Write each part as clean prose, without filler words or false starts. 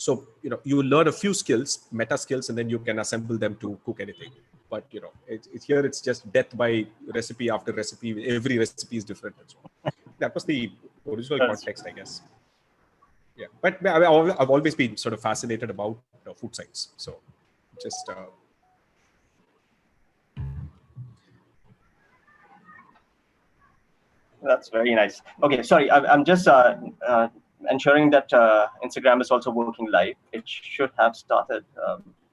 So, you will learn a few skills, meta skills, and then you can assemble them to cook anything. But, here it's just death by recipe after recipe. Every recipe is different and so on. That was the original context, I guess. Yeah, but I've always been sort of fascinated about food science. So just... That's very nice. Okay, sorry, I'm just ensuring that Instagram is also working live. It should have started.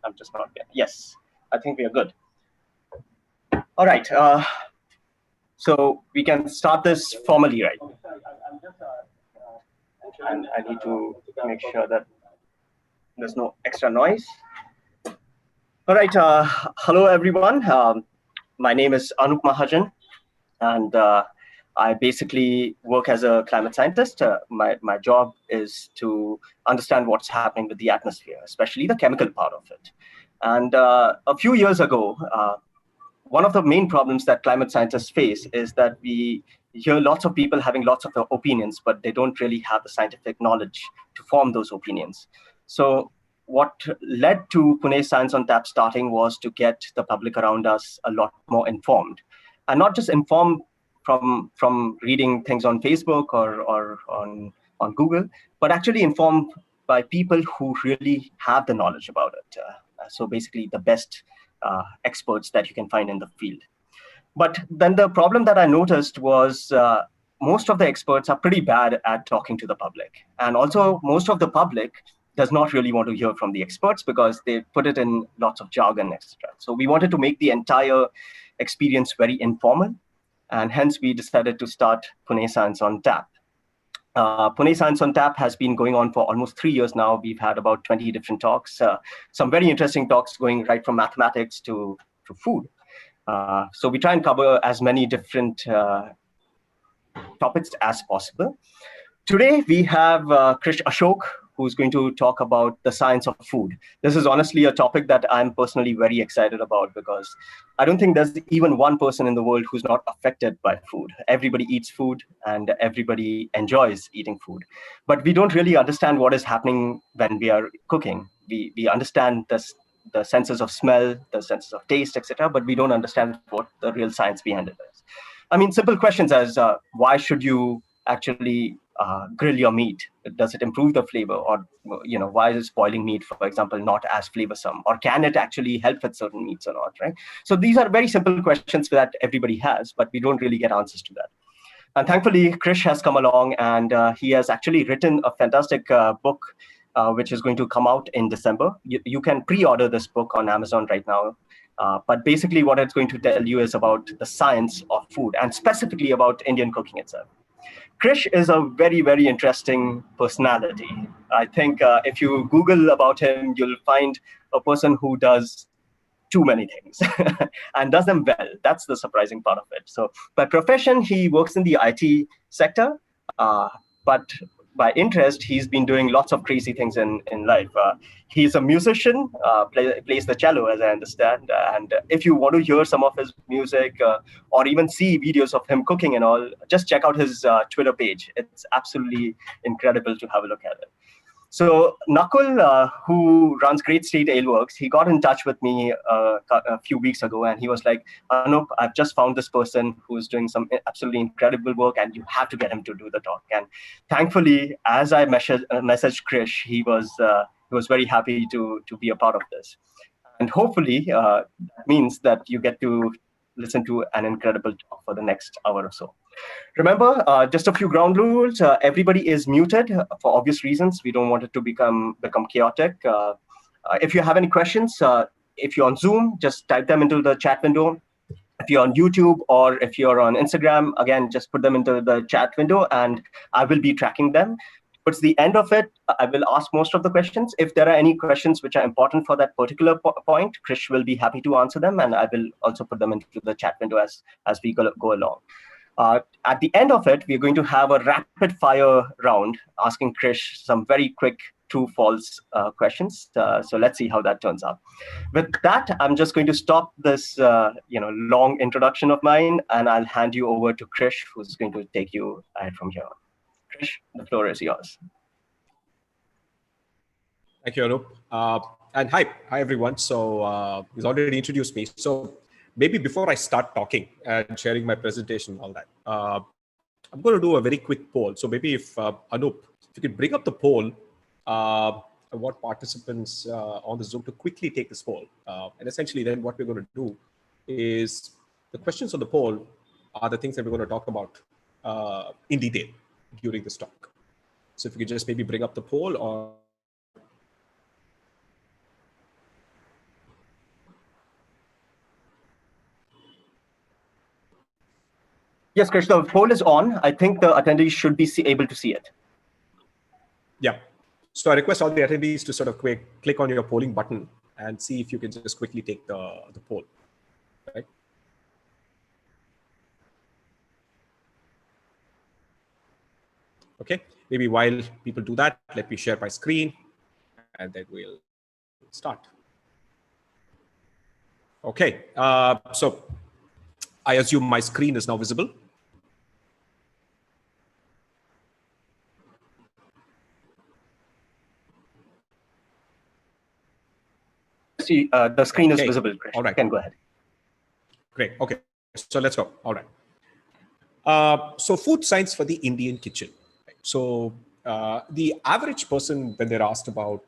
I'm just not yet. Yes, I think we are good. All right. So we can start this formally, right? And I need to make sure that there's no extra noise. All right. Hello, everyone. My name is Anup Mahajan, and I basically work as a climate scientist. My job is to understand what's happening with the atmosphere, especially the chemical part of it. And a few years ago, one of the main problems that climate scientists face is that we hear lots of people having lots of opinions, but they don't really have the scientific knowledge to form those opinions. So what led to Pune Science on Tap starting was to get the public around us a lot more informed, and not just informed from reading things on Facebook or on Google, but actually informed by people who really have the knowledge about it. So basically the best experts that you can find in the field. But then the problem that I noticed was most of the experts are pretty bad at talking to the public. And also most of the public does not really want to hear from the experts because they put it in lots of jargon, etc. So we wanted to make the entire experience very informal. And hence we decided to start Pune Science on Tap. Pune Science on Tap has been going on for almost 3 years now. We've had about 20 different talks, some very interesting talks going right from mathematics to food. So we try and cover as many different topics as possible. Today we have Krish Ashok, who's going to talk about the science of food. This is honestly a topic that I'm personally very excited about because I don't think there's even one person in the world who's not affected by food. Everybody eats food and everybody enjoys eating food. But we don't really understand what is happening when we are cooking. We understand the senses of smell, the senses of taste, etc., but we don't understand what the real science behind it is. I mean, simple questions as why should you actually grill your meat? Does it improve the flavor? Or why is boiling meat, for example, not as flavorsome? Or can it actually help with certain meats or not, right? So these are very simple questions that everybody has, but we don't really get answers to that. And thankfully, Krish has come along and he has actually written a fantastic book, which is going to come out in December. You can pre-order this book on Amazon right now. But basically what it's going to tell you is about the science of food and specifically about Indian cooking itself. Krish is a very, very interesting personality. I think if you Google about him, you'll find a person who does too many things and does them well. That's the surprising part of it. So by profession, he works in the IT sector, but by interest, he's been doing lots of crazy things in life. He's a musician, plays the cello, as I understand. And if you want to hear some of his music or even see videos of him cooking and all, just check out his Twitter page. It's absolutely incredible to have a look at it. So Nakul, who runs Great State Ale Works, he got in touch with me a few weeks ago, and he was like, Anup, I've just found this person who's doing some absolutely incredible work, and you have to get him to do the talk. And thankfully, as I messaged Krish, he was very happy to be a part of this. And hopefully, that means that you get to listen to an incredible talk for the next hour or so. Remember, just a few ground rules. Everybody is muted for obvious reasons. We don't want it to become chaotic. If you have any questions, if you're on Zoom, just type them into the chat window. If you're on YouTube or if you're on Instagram, again, just put them into the chat window and I will be tracking them. Towards the end of it, I will ask most of the questions. If there are any questions which are important for that particular point, Krish will be happy to answer them, and I will also put them into the chat window as we go along. At the end of it, we're going to have a rapid fire round asking Krish some very quick true-false questions. So let's see how that turns out. With that, I'm just going to stop this long introduction of mine, and I'll hand you over to Krish, who's going to take you ahead from here. Krish, the floor is yours. Thank you, Anup. And hi everyone. So he's already introduced me. So maybe before I start talking and sharing my presentation and all that, I'm going to do a very quick poll. So maybe if Anup, if you could bring up the poll, I want participants on the Zoom to quickly take this poll. And essentially then what we're going to do is the questions on the poll are the things that we're going to talk about in detail during this talk. So if you could just maybe bring up the poll or Yes, Krish, the poll is on. I think the attendees should be able to see it. Yeah. So I request all the attendees to sort of click on your polling button and see if you can just quickly take the poll, right? Okay. Maybe while people do that, let me share my screen and then we'll start. Okay. So I assume my screen is now visible. See, the screen is visible, Krish. All right. You can go ahead. Great. Okay. So let's go. All right. So food science for the Indian kitchen. So the average person, when they're asked about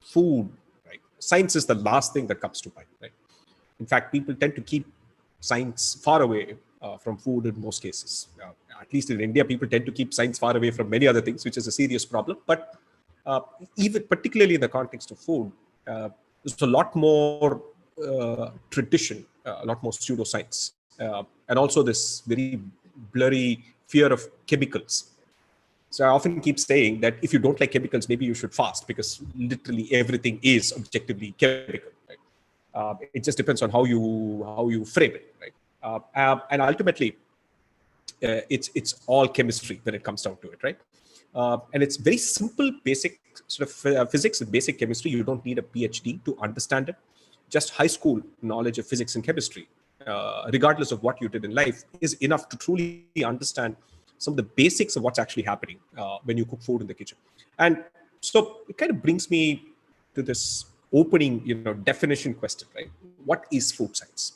food, right, science is the last thing that comes to mind. Right? In fact, people tend to keep science far away from food in most cases. At least in India, people tend to keep science far away from many other things, which is a serious problem. But even particularly in the context of food, there's a lot more tradition, a lot more pseudoscience, and also this very blurry fear of chemicals. So I often keep saying that if you don't like chemicals, maybe you should fast because literally everything is objectively chemical. Right? It just depends on how you frame it. Right? And ultimately, it's all chemistry when it comes down to it, right? And it's very simple, basic sort of physics and basic chemistry. You don't need a PhD to understand it. Just high school knowledge of physics and chemistry, regardless of what you did in life, is enough to truly understand some of the basics of what's actually happening when you cook food in the kitchen. And so it kind of brings me to this opening, definition question, right? What is food science?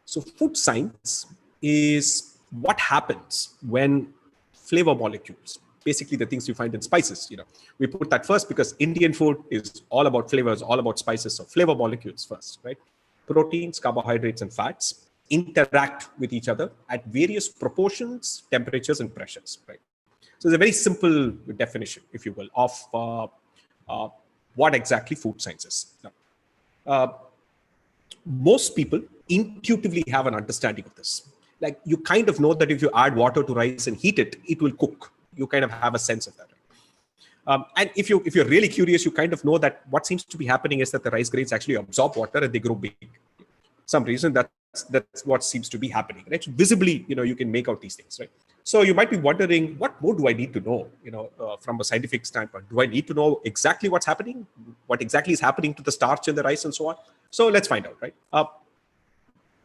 So food science is what happens when flavor molecules, basically the things you find in spices, we put that first because Indian food is all about flavors, all about spices. So flavor molecules first, right? Proteins, carbohydrates, and fats interact with each other at various proportions, temperatures, and pressures, right? So it's a very simple definition, if you will, of what exactly food science is. Now, most people intuitively have an understanding of this. Like you kind of know that if you add water to rice and heat it, it will cook. You kind of have a sense of that. And if you're really curious, you kind of know that what seems to be happening is that the rice grains actually absorb water and they grow big. Some reason that's what seems to be happening. Right? So visibly, you can make out these things, right? So you might be wondering, what more do I need to know? From a scientific standpoint, do I need to know exactly what's happening? What exactly is happening to the starch in the rice and so on? So let's find out, right?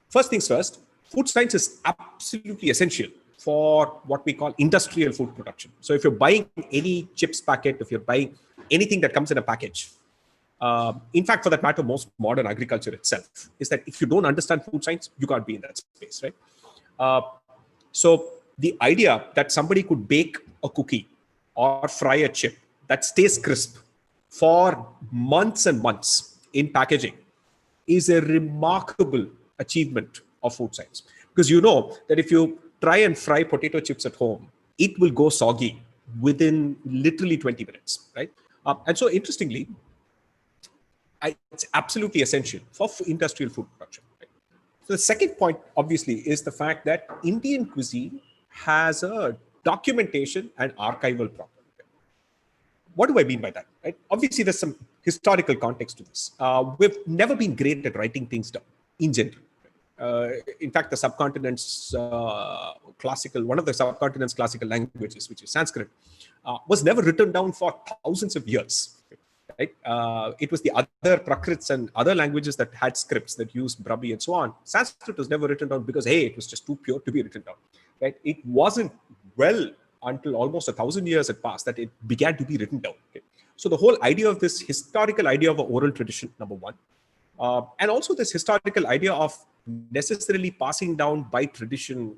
First things first, food science is absolutely essential for what we call industrial food production. So if you're buying any chips packet, if you're buying anything that comes in a package, in fact, for that matter, most modern agriculture itself, is that if you don't understand food science, you can't be in that space, right? So the idea that somebody could bake a cookie or fry a chip that stays crisp for months and months in packaging is a remarkable achievement of food science. Because you know that if you try and fry potato chips at home, it will go soggy within literally 20 minutes, right? And so interestingly, it's absolutely essential for industrial food production. Right? So the second point, obviously, is the fact that Indian cuisine has a documentation and archival problem. What do I mean by that? Right? Obviously, there's some historical context to this. We've never been great at writing things down in general. In fact, the subcontinent's one of the subcontinent's classical languages, which is Sanskrit, was never written down for thousands of years. Right? It was the other Prakrits and other languages that had scripts that used Brahmi and so on. Sanskrit was never written down because, hey, it was just too pure to be written down. Right? It wasn't well until almost 1,000 years had passed that it began to be written down. Okay? So the whole idea of this historical idea of an oral tradition, number one, and also this historical idea of necessarily passing down by tradition,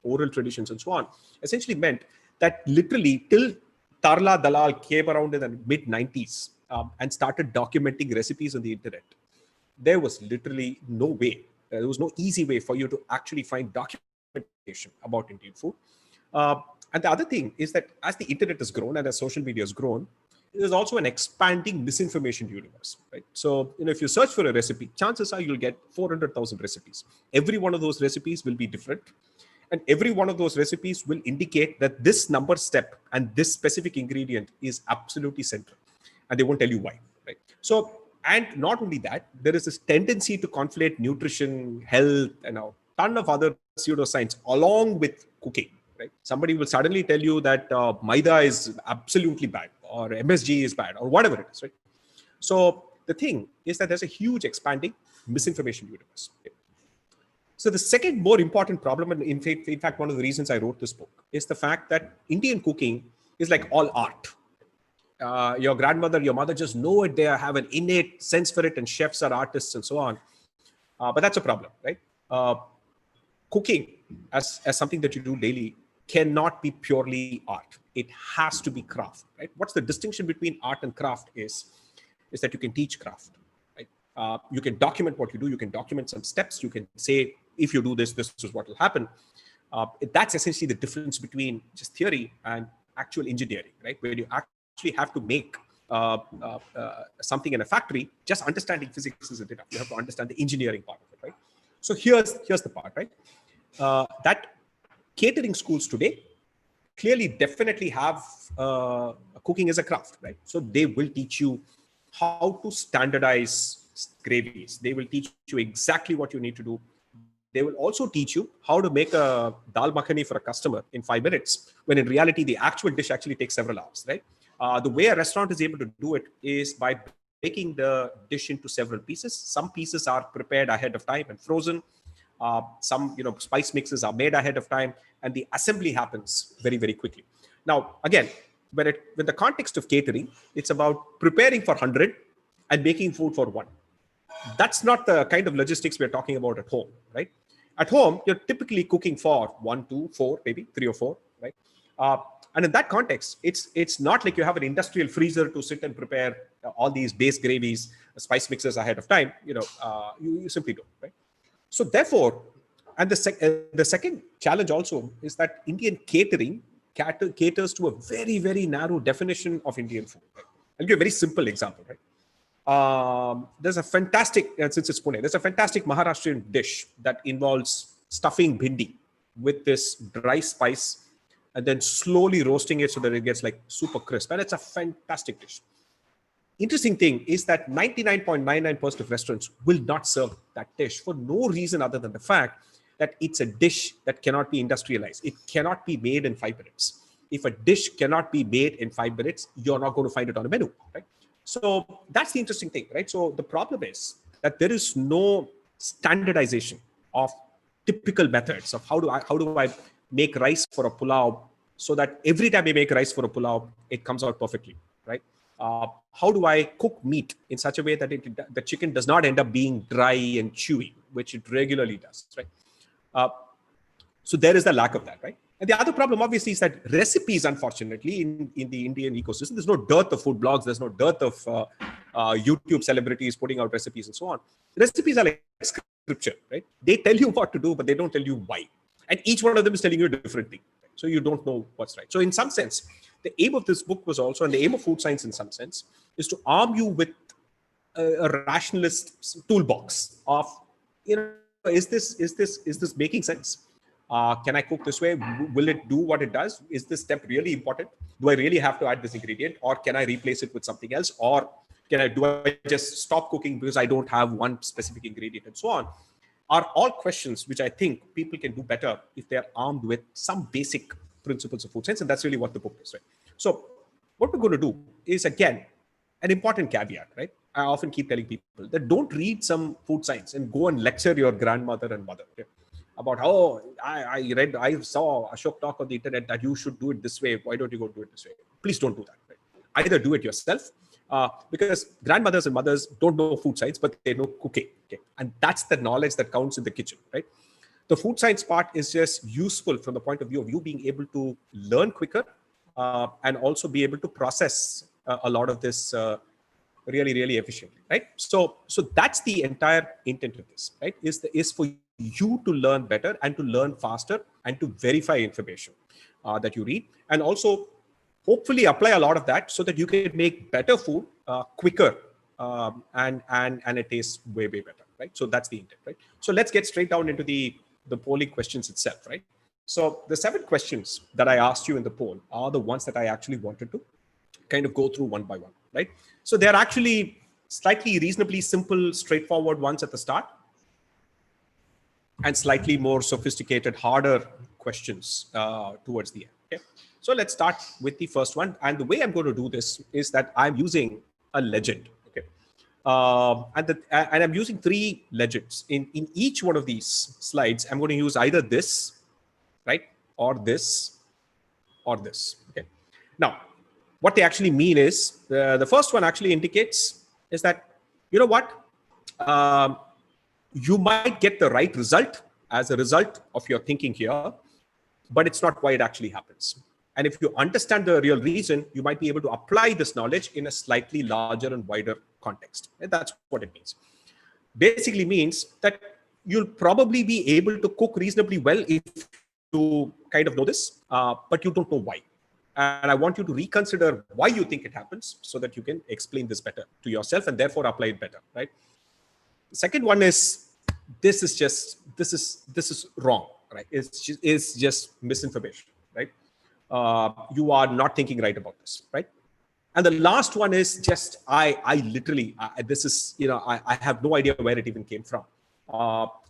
oral traditions and so on, essentially meant that literally till Tarla Dalal came around in the mid 90s and started documenting recipes on the internet, there was literally no way, there was no easy way for you to actually find documentation about Indian food. And the other thing is that as the internet has grown and as social media has grown, there's also an expanding misinformation universe, right? So, if you search for a recipe, chances are you'll get 400,000 recipes. Every one of those recipes will be different. And every one of those recipes will indicate that this number step and this specific ingredient is absolutely central. And they won't tell you why, right? So, and not only that, there is this tendency to conflate nutrition, health, and a ton of other pseudoscience along with cooking, right? Somebody will suddenly tell you that maida is absolutely bad or MSG is bad or whatever it is, right? So the thing is that there's a huge expanding misinformation universe. So the second more important problem, and in fact, one of the reasons I wrote this book, is the fact that Indian cooking is like all art. Your grandmother, your mother just know it. They have an innate sense for it, and chefs are artists and so on. But that's a problem, right? Cooking as something that you do daily cannot be purely art. It has to be craft, right? What's the distinction between art and craft is that you can teach craft, right? You can document what you do. You can document some steps. You can say, if you do this, this is what will happen. That's essentially the difference between just theory and actual engineering, right? Where you actually have to make something in a factory, just understanding physics isn't enough. You have to understand the engineering part of it, right? So here's the part, right? That catering schools today clearly definitely have cooking as a craft, right? So they will teach you how to standardize gravies. They will teach you exactly what you need to do. They will also teach you how to make a dal makhani for a customer in 5 minutes, when in reality, the actual dish actually takes several hours, right? The way a restaurant is able to do it is by breaking the dish into several pieces. Some pieces are prepared ahead of time and frozen. Some spice mixes are made ahead of time, and the assembly happens very, very quickly. Now, again, with the context of catering, it's about preparing for 100 and making food for one. That's not the kind of logistics we're talking about at home, right? At home, you're typically cooking for 1, 2, 4, maybe 3 or 4, right? And in that context, it's not like you have an industrial freezer to sit and prepare all these base gravies, spice mixes ahead of time. You simply don't, right? So therefore, and the second challenge also is that Indian catering caters to a very, very narrow definition of Indian food. Right? I'll give you a very simple example, right? There's a fantastic, since it's Pune, there's a fantastic Maharashtrian dish that involves stuffing bhindi with this dry spice and then slowly roasting it so that it gets like super crisp. And it's a fantastic dish. Interesting thing is that 99.99% of restaurants will not serve that dish for no reason other than the fact that it's a dish that cannot be industrialized. It cannot be made in 5 minutes. If a dish cannot be made in 5 minutes, you're not going to find it on a menu, right? So that's the interesting thing, right? So the problem is that there is no standardization of typical methods of how do I make rice for a pulao so that every time I make rice for a pulao, it comes out perfectly, right? How do I cook meat in such a way that the chicken does not end up being dry and chewy, which it regularly does, right? So there is the lack of that, right? And the other problem, obviously, is that recipes, unfortunately, in the Indian ecosystem, there's no dearth of food blogs, there's no dearth of YouTube celebrities putting out recipes and so on. Recipes are like scripture, right? They tell you what to do, but they don't tell you why. And each one of them is telling you a different thing. Right? So you don't know what's right. So in some sense, the aim of this book was also, and the aim of food science in some sense, is to arm you with a rationalist toolbox of, is this making sense? Can I cook this way? Will it do what it does? Is this step really important? Do I really have to add this ingredient, or can I replace it with something else? Or do I just stop cooking because I don't have one specific ingredient and so on? Are all questions which I think people can do better if they're armed with some basic principles of food science. And that's really what the book is, right? So what we're going to do is, again, an important caveat, right? I often keep telling people that don't read some food science and go and lecture your grandmother and mother. Okay? About how I saw Ashok talk on the internet that you should do it this way. Why don't you go do it this way? Please don't do that. Right? either do it yourself, because grandmothers and mothers don't know food science, but they know cooking. Okay? And that's the knowledge that counts in the kitchen, right? The food science part is just useful from the point of view of you being able to learn quicker, and also be able to process a lot of this really, really efficiently, right? So that's the entire intent of this, right? Is for you to learn better and to learn faster and to verify information that you read, and also hopefully apply a lot of that so that you can make better food quicker, and it tastes way better, right? So that's the intent, right? So let's get straight down into the polling questions itself, right? So the 7 questions that I asked you in the poll are the ones that I actually wanted to kind of go through one by one, right? So they're actually slightly reasonably simple, straightforward ones at the start, and slightly more sophisticated, harder questions towards the end. Okay, so let's start with the first one. And the way I'm going to do this is that I'm using a legend. Okay, and I'm using 3 legends in each one of these slides. I'm going to use either this, right, or this, or this. Okay, now what they actually mean is the first one actually indicates is that, you know what, you might get the right result as a result of your thinking here, but it's not why it actually happens. And if you understand the real reason, you might be able to apply this knowledge in a slightly larger and wider context. And that's what it means. Basically means that you'll probably be able to cook reasonably well if you kind of know this, but you don't know why. And I want you to reconsider why you think it happens so that you can explain this better to yourself and therefore apply it better, right? The second one is, this is wrong, right? It's just misinformation, right? You are not thinking right about this, right? And the last one is just, I literally, this is, I have no idea where it even came from.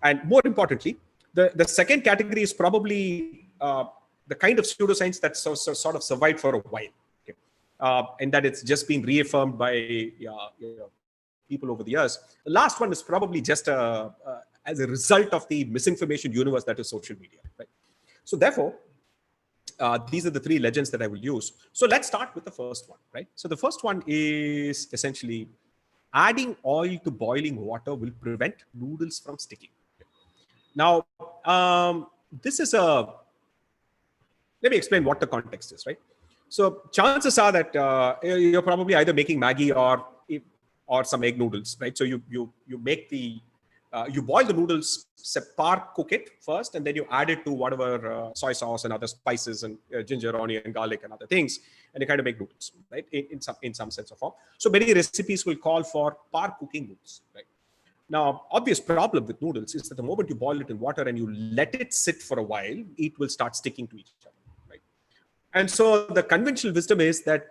And more importantly, the second category is probably the kind of pseudoscience that sort of survived for a while, okay? And that it's just been reaffirmed by people over the years. The last one is probably just as a result of the misinformation universe that is social media, right? So therefore, these are the 3 legends that I will use. So let's start with the first one, right? So the first one is essentially adding oil to boiling water will prevent noodles from sticking. Now, this is let me explain what the context is, right? So chances are that you're probably either making Maggi or some egg noodles, right? So you make you boil the noodles, cook it first, and then you add it to whatever soy sauce and other spices and ginger, onion, garlic, and other things, and you kind of make noodles, right? In some sense or form. So many recipes will call for par cooking noodles, right? Now, obvious problem with noodles is that the moment you boil it in water and you let it sit for a while, it will start sticking to each other, right? And so the conventional wisdom is that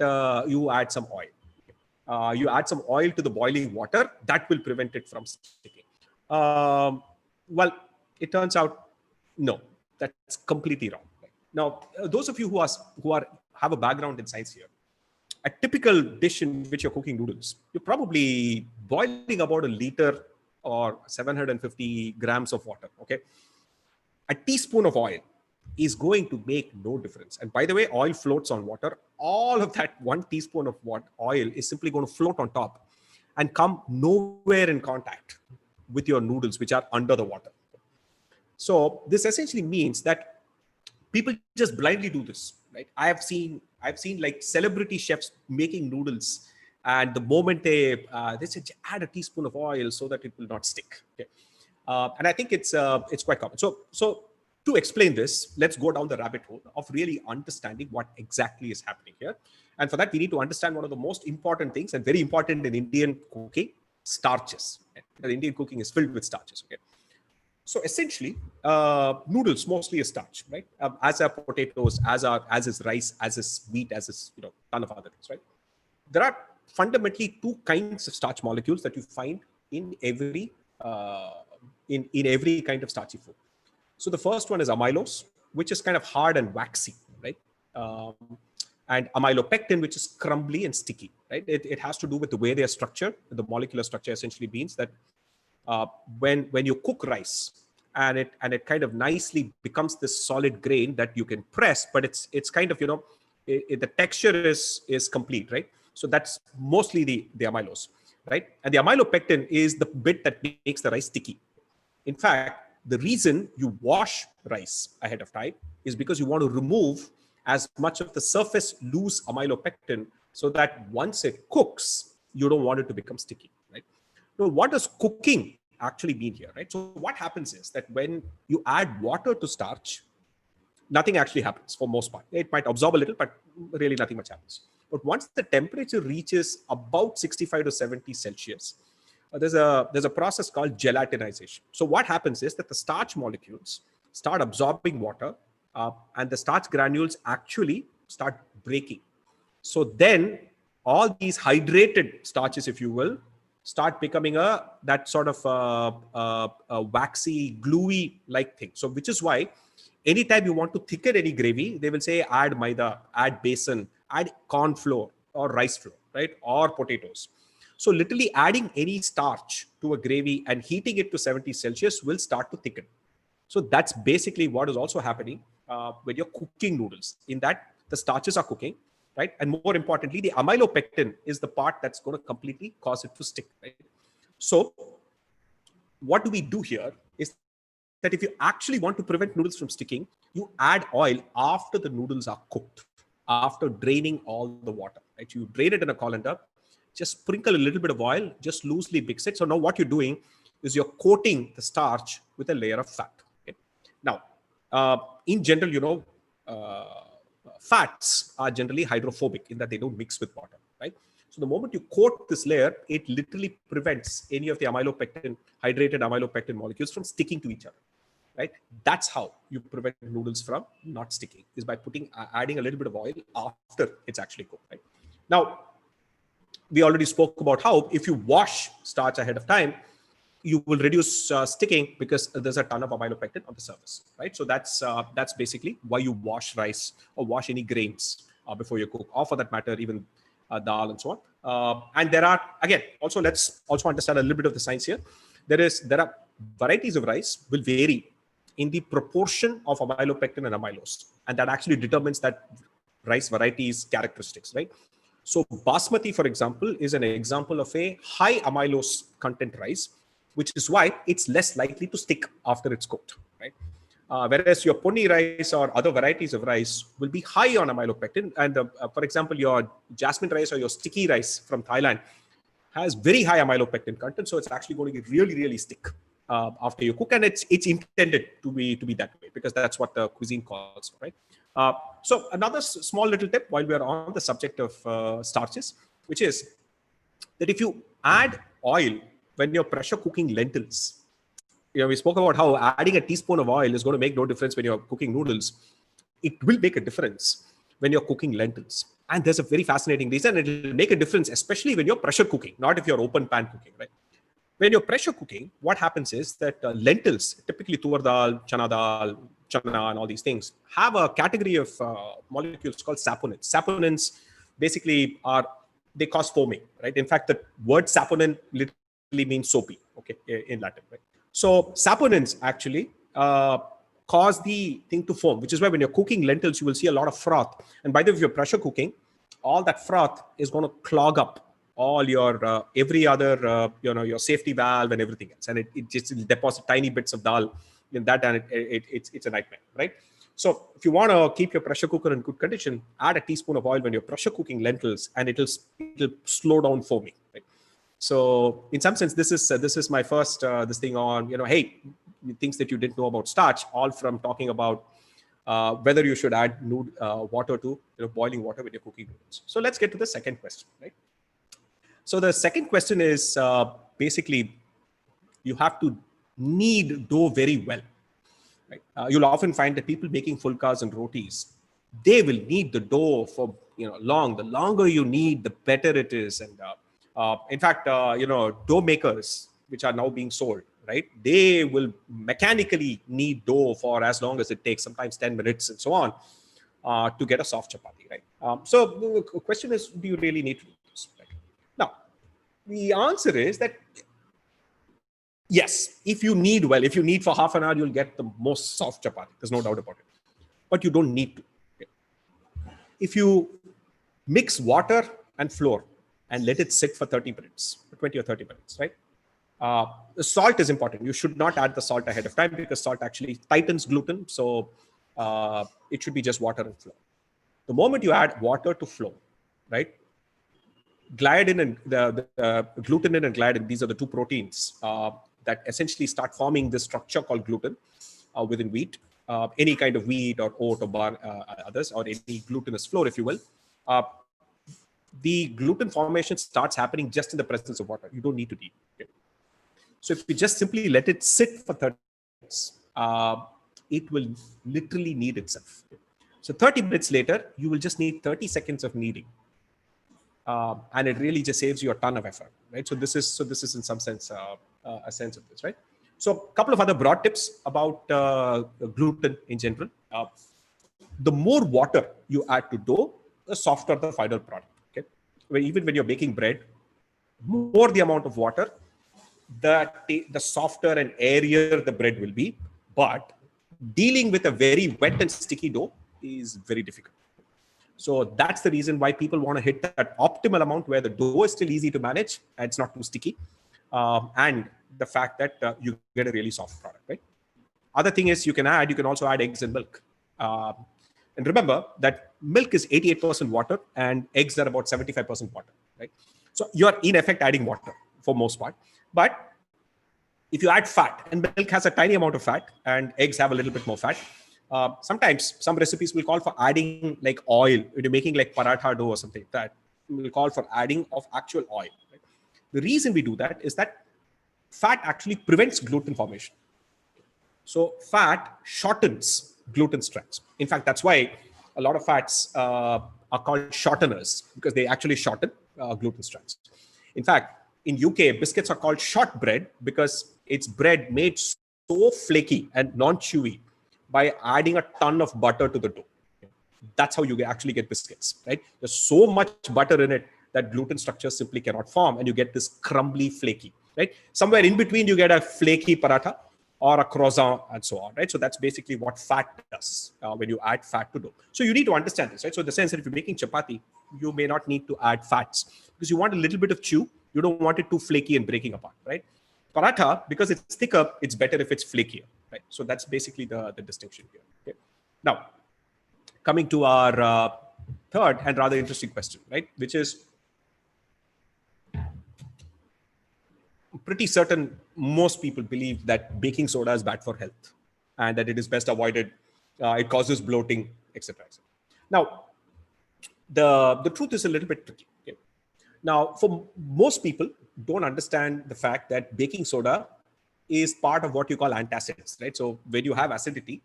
you add some oil. You add some oil to the boiling water, that will prevent it from sticking. Well, it turns out, no, that's completely wrong. Right? Now, those of you who have a background in science here, a typical dish in which you're cooking noodles, you're probably boiling about a liter or 750 grams of water, okay? A teaspoon of oil is going to make no difference. And by the way, oil floats on water. All of that 1 teaspoon of oil is simply going to float on top and come nowhere in contact with your noodles, which are under the water. So this essentially means that people just blindly do this, right? I've seen like celebrity chefs making noodles, and the moment they say add a teaspoon of oil so that it will not stick. Okay, and I think it's quite common. So to explain this, let's go down the rabbit hole of really understanding what exactly is happening here. And for that, we need to understand one of the most important things, and very important in Indian cooking, starches. Okay? Indian cooking is filled with starches. Okay. So essentially, noodles mostly is starch, right? As are potatoes, as is rice, as is wheat, as is ton of other things, right? There are fundamentally 2 kinds of starch molecules that you find in every in every kind of starchy food. So the first one is amylose, which is kind of hard and waxy, right? And amylopectin, which is crumbly and sticky, right? It has to do with the way they are structured. The molecular structure essentially means that when you cook rice and it kind of nicely becomes this solid grain that you can press, but it's kind of the texture is complete, right? So that's mostly the amylose, right? And the amylopectin is the bit that makes the rice sticky. In fact, the reason you wash rice ahead of time is because you want to remove as much of the surface loose amylopectin so that once it cooks, you don't want it to become sticky, right? Now, what does cooking actually mean here, right? So what happens is that when you add water to starch, nothing actually happens for most part. It might absorb a little, but really nothing much happens. But once the temperature reaches about 65 to 70 Celsius, there's a process called gelatinization. So what happens is that the starch molecules start absorbing water, and the starch granules actually start breaking. So then all these hydrated starches, if you will, start becoming that sort of a waxy, gluey like thing. So which is why anytime you want to thicken any gravy, they will say add maida, add besan, add corn flour or rice flour, right? Or potatoes. So literally adding any starch to a gravy and heating it to 70 Celsius will start to thicken. So that's basically what is also happening when you're cooking noodles, in that the starches are cooking, right? And more importantly, the amylopectin is the part that's going to completely cause it to stick, right? So what do we do here is that if you actually want to prevent noodles from sticking, you add oil after the noodles are cooked, after draining all the water, right? You drain it in a colander, just sprinkle a little bit of oil, just loosely mix it. So now what you're doing is you're coating the starch with a layer of fat. Okay? Now, in general, fats are generally hydrophobic in that they don't mix with water, right? So the moment you coat this layer, it literally prevents any of the hydrated amylopectin molecules from sticking to each other, right? That's how you prevent noodles from not sticking, is by adding a little bit of oil after it's actually cooked, right? Now, we already spoke about how if you wash starch ahead of time, you will reduce sticking because there's a ton of amylopectin on the surface, right? So that's basically why you wash rice or wash any grains before you cook, or for that matter, even dal and so on. And there are, again, let's also understand a little bit of the science here. There are varieties of rice will vary in the proportion of amylopectin and amylose, and that actually determines that rice variety's characteristics, right? So basmati, for example, is an example of a high amylose content rice, which is why it's less likely to stick after it's cooked, right? Whereas your ponni rice or other varieties of rice will be high on amylopectin. And for example, your jasmine rice or your sticky rice from Thailand has very high amylopectin content. So it's actually going to really, really stick after you cook. And it's intended to be that way because that's what the cuisine calls for, right? So another small little tip while we are on the subject of starches, which is that if you add oil when you're pressure cooking lentils, we spoke about how adding a teaspoon of oil is going to make no difference when you're cooking noodles. It will make a difference when you're cooking lentils. And there's a very fascinating reason. It'll make a difference, especially when you're pressure cooking, not if you're open pan cooking, right? When you're pressure cooking, what happens is that lentils, typically tur dal, chana, and all these things, have a category of molecules called saponins. Saponins basically they cause foaming, right? In fact, the word saponin literally means soapy, okay, in Latin, right? So saponins actually cause the thing to foam, which is why when you're cooking lentils, you will see a lot of froth. And by the way, if you're pressure cooking, all that froth is going to clog up all your every other your safety valve and everything else, and it just deposits tiny bits of dal in that, and it's a nightmare, right? So if you want to keep your pressure cooker in good condition, add a teaspoon of oil when you're pressure cooking lentils, and it'll slow down foaming, right? So in some sense, this is my first this thing on hey, things that you didn't know about starch, all from talking about whether you should add water to boiling water when you're cooking noodles. So let's get to the second question, right? So the second question is basically you have to knead dough very well. Right? You'll often find that people making fulkas and rotis, they will knead the dough for long. The longer you knead, the better it is. And in fact, dough makers which are now being sold, right? They will mechanically knead dough for as long as it takes, sometimes 10 minutes and so on, to get a soft chapati, right? So the question is, do you really need to do this? Right? Now, the answer is that yes, if you knead for half an hour, you'll get the most soft chapati. There's no doubt about it. But you don't need to. Okay? If you mix water and flour and let it sit for 30 minutes, 20 or 30 minutes, right? The salt is important. You should not add the salt ahead of time because salt actually tightens gluten. So it should be just water and flour. The moment you add water to flour, right? Gliadin and the glutenin and gliadin, these are the two proteins that essentially start forming this structure called gluten within wheat, any kind of wheat or oat or barn, others, or any glutinous flour, if you will. The gluten formation starts happening just in the presence of water. You don't need to knead. Okay? So if you just simply let it sit for 30 minutes, it will literally knead itself. So 30 minutes later, you will just need 30 seconds of kneading. And it really just saves you a ton of effort, right? So this is in some sense a sense of this, right? So a couple of other broad tips about gluten in general. The more water you add to dough, the softer the final product. Okay, even when you're baking bread, more the amount of water, the softer and airier the bread will be. But dealing with a very wet and sticky dough is very difficult. So that's the reason why people want to hit that optimal amount where the dough is still easy to manage and it's not too sticky. And the fact that you get a really soft product, right? Other thing is you can also add eggs and milk. And remember that milk is 88% water and eggs are about 75% water, right? So you're in effect adding water for most part. But if you add fat, and milk has a tiny amount of fat and eggs have a little bit more fat, sometimes some recipes will call for adding like oil. When you're making like paratha dough or something like that, we'll call for adding of actual oil. Right? The reason we do that is that fat actually prevents gluten formation. So fat shortens gluten strands. In fact, that's why a lot of fats are called shorteners, because they actually shorten gluten strands. In fact, in UK, biscuits are called shortbread because it's bread made so flaky and non-chewy by adding a ton of butter to the dough. That's how you actually get biscuits, right? There's so much butter in it that gluten structures simply cannot form, and you get this crumbly, flaky, right? Somewhere in between, you get a flaky paratha or a croissant and so on, right? So that's basically what fat does when you add fat to dough. So you need to understand this, right? So in the sense that if you're making chapati, you may not need to add fats because you want a little bit of chew. You don't want it too flaky and breaking apart, right? Paratha, because it's thicker, it's better if it's flakier, right? So that's basically the distinction here. Okay? Now, coming to our third and rather interesting question, right? Which is pretty certain most people believe that baking soda is bad for health and that it is best avoided. It causes bloating, etc. Now, the truth is a little bit tricky. Okay? Now, for most people, don't understand the fact that baking soda is part of what you call antacids, right? So when you have acidity,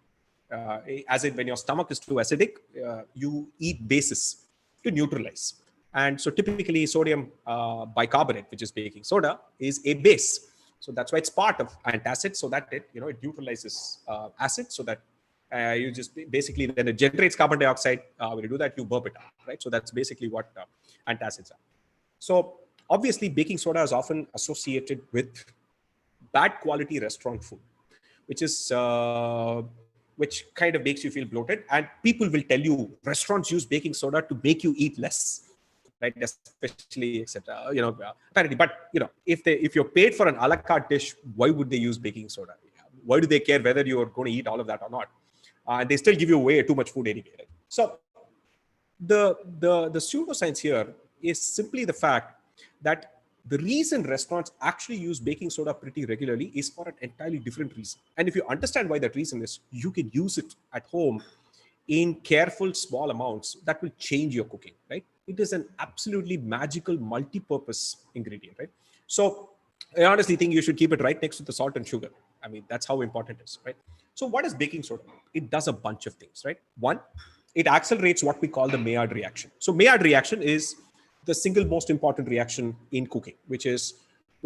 as in when your stomach is too acidic, you eat bases to neutralize. And so typically sodium bicarbonate, which is baking soda, is a base. So that's why it's part of antacid, so that it neutralizes acid, so that you just basically then it generates carbon dioxide. When you do that, you burp it out, right? So that's basically what antacids are. So obviously, baking soda is often associated with bad quality restaurant food, which kind of makes you feel bloated. And people will tell you restaurants use baking soda to make you eat less, right? Especially, etc. Apparently, but if you're paid for an a la carte dish, why would they use baking soda? Why do they care whether you're going to eat all of that or not? They still give you way too much food anyway. Right? So the pseudoscience here is simply the fact that the reason restaurants actually use baking soda pretty regularly is for an entirely different reason. And if you understand why that reason is, you can use it at home in careful small amounts that will change your cooking, right? It is an absolutely magical multi-purpose ingredient, right? So I honestly think you should keep it right next to the salt and sugar. I mean, that's how important it is, right? So what is baking soda? It does a bunch of things, right? One, it accelerates what we call the Maillard reaction. So Maillard reaction is the single most important reaction in cooking, which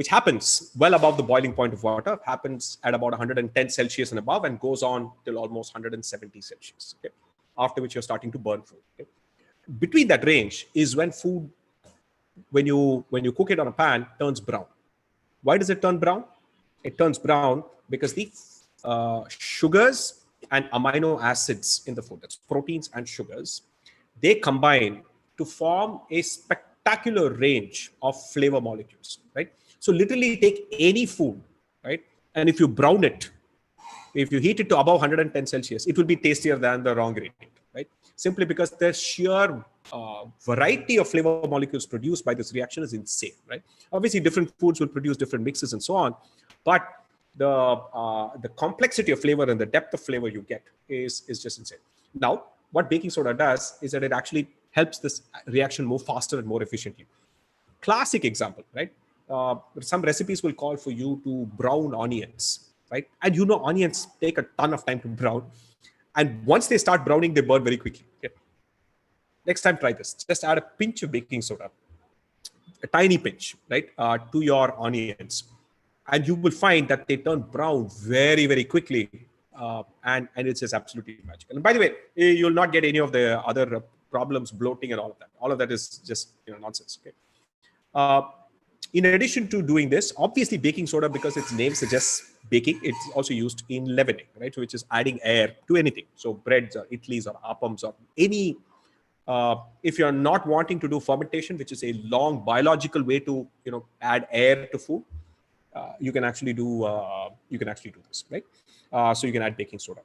happens well above the boiling point of water, happens at about 110 Celsius and above, and goes on till almost 170 Celsius. Okay? After which you're starting to burn food. Okay? Between that range is when food, when you cook it on a pan, turns brown. Why does it turn brown? It turns brown because the sugars and amino acids in the food, that's proteins and sugars, they combine to form a spectacular range of flavor molecules, right? So literally take any food, right? And if you brown it, if you heat it to above 110 Celsius, it will be tastier than the wrong ingredient, right? Simply because the sheer variety of flavor molecules produced by this reaction is insane, right? Obviously, different foods will produce different mixes and so on, but the complexity of flavor and the depth of flavor you get is just insane. Now, what baking soda does is that it actually helps this reaction move faster and more efficiently. Classic example, right? Some recipes will call for you to brown onions, right? And onions take a ton of time to brown. And once they start browning, they burn very quickly. Okay? Next time, try this. Just add a pinch of baking soda, a tiny pinch, right, to your onions. And you will find that they turn brown very, very quickly. And it's just absolutely magical. And by the way, you'll not get any of the other problems, bloating and all of that. All of that is just nonsense. Okay. In addition to doing this, obviously baking soda, because its name suggests baking, it's also used in leavening, right? Which is adding air to anything. So breads or idlis or appams or any, if you're not wanting to do fermentation, which is a long biological way to, add air to food, you can actually do this, right? So you can add baking soda.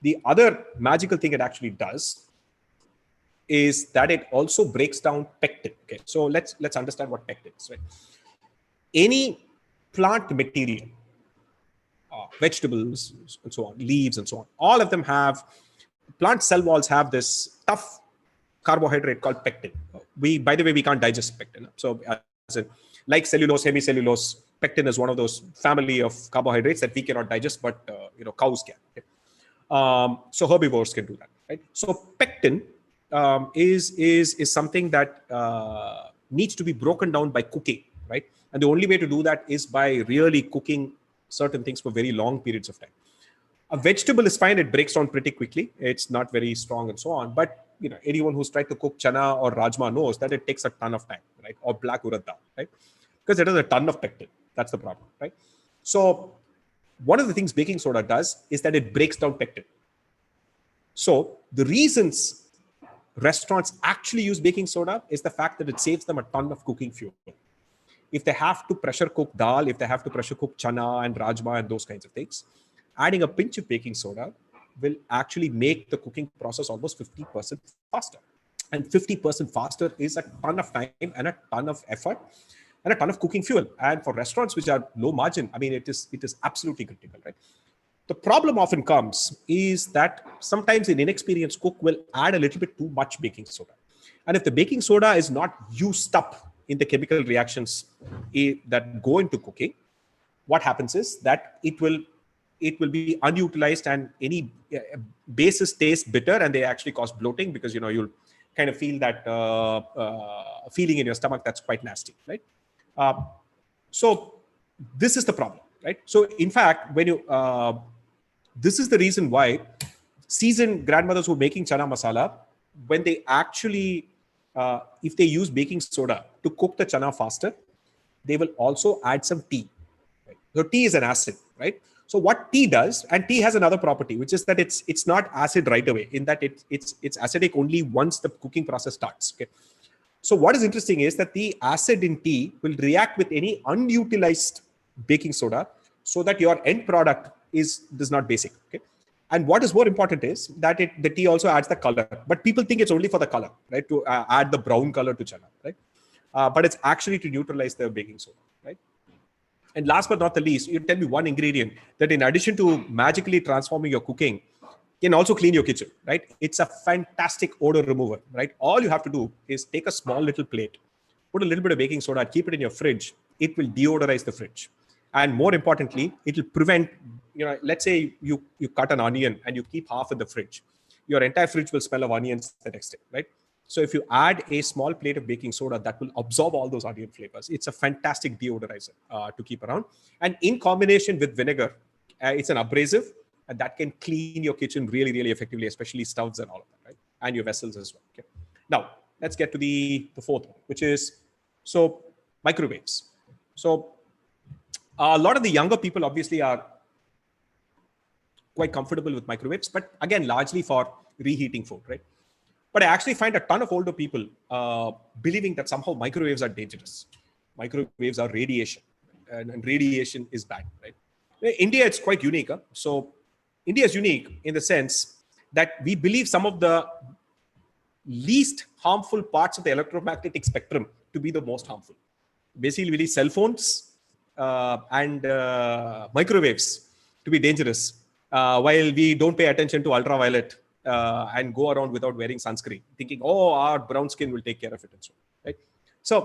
The other magical thing it actually does is that it also breaks down pectin. Okay, so let's understand what pectin is, right? Any plant material, vegetables and so on, leaves and so on, all of them have, plant cell walls have this tough carbohydrate called pectin. By the way, we can't digest pectin. So like cellulose, hemicellulose, pectin is one of those family of carbohydrates that we cannot digest, but cows can. Okay? So herbivores can do that, right? So pectin is something that needs to be broken down by cooking, right? And the only way to do that is by really cooking certain things for very long periods of time. A vegetable is fine; it breaks down pretty quickly. It's not very strong and so on. But anyone who's tried to cook chana or rajma knows that it takes a ton of time, right? Or black urad dal, right? Because it has a ton of pectin. That's the problem, right? So one of the things baking soda does is that it breaks down pectin. So the reasons restaurants actually use baking soda is the fact that it saves them a ton of cooking fuel. If they have to pressure cook dal, if they have to pressure cook chana and rajma and those kinds of things, adding a pinch of baking soda will actually make the cooking process almost 50% faster. And 50% faster is a ton of time and a ton of effort and a ton of cooking fuel. And for restaurants which are low margin, I mean, it is absolutely critical, right? The problem often comes is that sometimes an inexperienced cook will add a little bit too much baking soda. And if the baking soda is not used up in the chemical reactions that go into cooking, what happens is that it will be unutilized, and any bases taste bitter, and they actually cause bloating, because you'll kind of feel that feeling in your stomach that's quite nasty, right? So this is the problem, right? So in fact, when you this is the reason why seasoned grandmothers who are making chana masala, when they actually if they use baking soda to cook the chana faster, they will also add some tea. Right? So tea is an acid, right? So what tea does, and tea has another property, which is that it's not acid right away, in that it's acidic only once the cooking process starts. Okay. So what is interesting is that the acid in tea will react with any unutilized baking soda, so that your end product is not basic. Okay. And what is more important is that the tea also adds the color, but people think it's only for the color, right? To add the brown color to chana, right? But it's actually to neutralize the baking soda, right? And last but not the least, you tell me one ingredient that, in addition to magically transforming your cooking, can also clean your kitchen, right? It's a fantastic odor remover, right? All you have to do is take a small little plate, put a little bit of baking soda, keep it in your fridge. It will deodorize the fridge. And more importantly, it will prevent, let's say you cut an onion and you keep half in the fridge. Your entire fridge will smell of onions the next day, right? So if you add a small plate of baking soda, that will absorb all those onion flavors. It's a fantastic deodorizer to keep around. And in combination with vinegar, it's an abrasive, and that can clean your kitchen really, really effectively, especially stoves and all of that, right? And your vessels as well. Okay. Now, let's get to the fourth one, which is, so microwaves. So a lot of the younger people obviously are quite comfortable with microwaves, but again, largely for reheating food, right? But I actually find a ton of older people believing that somehow microwaves are dangerous. Microwaves are radiation, and radiation is bad, right? In India, it's quite unique. Huh? So India is unique in the sense that we believe some of the least harmful parts of the electromagnetic spectrum to be the most harmful. Basically, we believe cell phones and microwaves to be dangerous, while we don't pay attention to ultraviolet and go around without wearing sunscreen, thinking, oh, our brown skin will take care of it and so on, right? So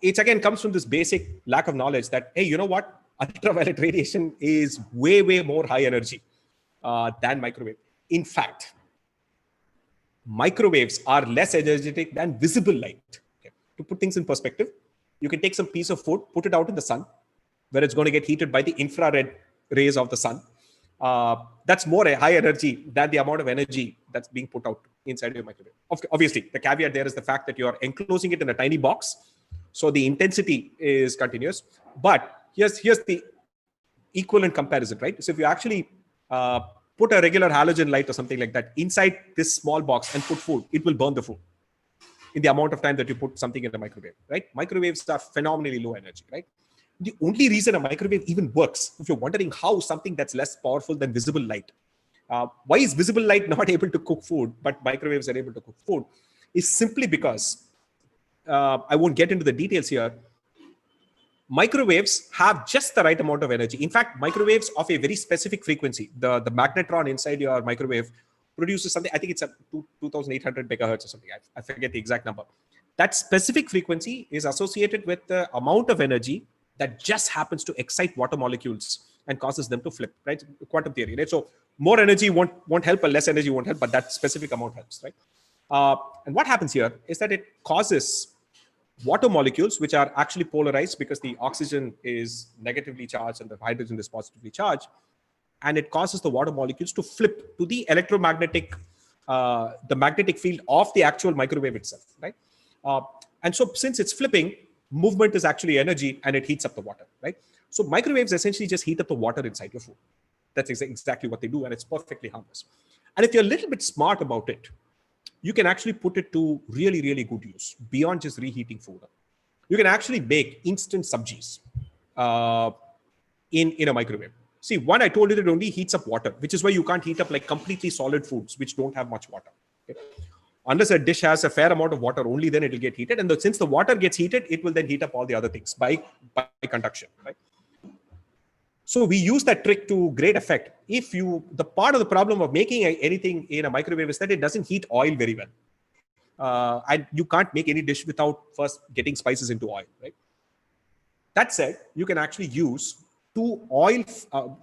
it again comes from this basic lack of knowledge that, hey, you know what? Ultraviolet radiation is way, way more high energy than microwave. In fact, microwaves are less energetic than visible light. Okay. To put things in perspective, you can take some piece of food, put it out in the sun, where it's going to get heated by the infrared rays of the sun. That's more a high energy than the amount of energy that's being put out inside your microwave. Obviously, the caveat there is the fact that you are enclosing it in a tiny box, so the intensity is continuous. But here's the equivalent comparison, right? So if you actually put a regular halogen light or something like that inside this small box and put food, it will burn the food in the amount of time that you put something in the microwave, right? Microwaves are phenomenally low energy, right? The only reason a microwave even works, if you're wondering how something that's less powerful than visible light, why is visible light not able to cook food, but microwaves are able to cook food, is simply because, I won't get into the details here, microwaves have just the right amount of energy. In fact, microwaves of a very specific frequency, the magnetron inside your microwave produces something, I think it's 2,800 megahertz or something. I forget the exact number. That specific frequency is associated with the amount of energy that just happens to excite water molecules and causes them to flip, right? Quantum theory, right? So more energy won't help, or less energy won't help, but that specific amount helps, right? And what happens here is that it causes water molecules, which are actually polarized because the oxygen is negatively charged and the hydrogen is positively charged, and it causes the water molecules to flip to the electromagnetic, the magnetic field of the actual microwave itself, right? And so since it's flipping, movement is actually energy and it heats up the water, right? So microwaves essentially just heat up the water inside your food. That's exactly what they do, and it's perfectly harmless. And if you're a little bit smart about it, you can actually put it to really, really good use beyond just reheating food. You can actually make instant sabjis in a microwave. See, one, I told you that it only heats up water, which is why you can't heat up like completely solid foods, which don't have much water. Okay? Unless a dish has a fair amount of water, only then it will get heated. And since the water gets heated, it will then heat up all the other things by conduction, right? So we use that trick to great effect. The part of the problem of making anything in a microwave is that it doesn't heat oil very well. And you can't make any dish without first getting spices into oil, right? That said, you can actually use two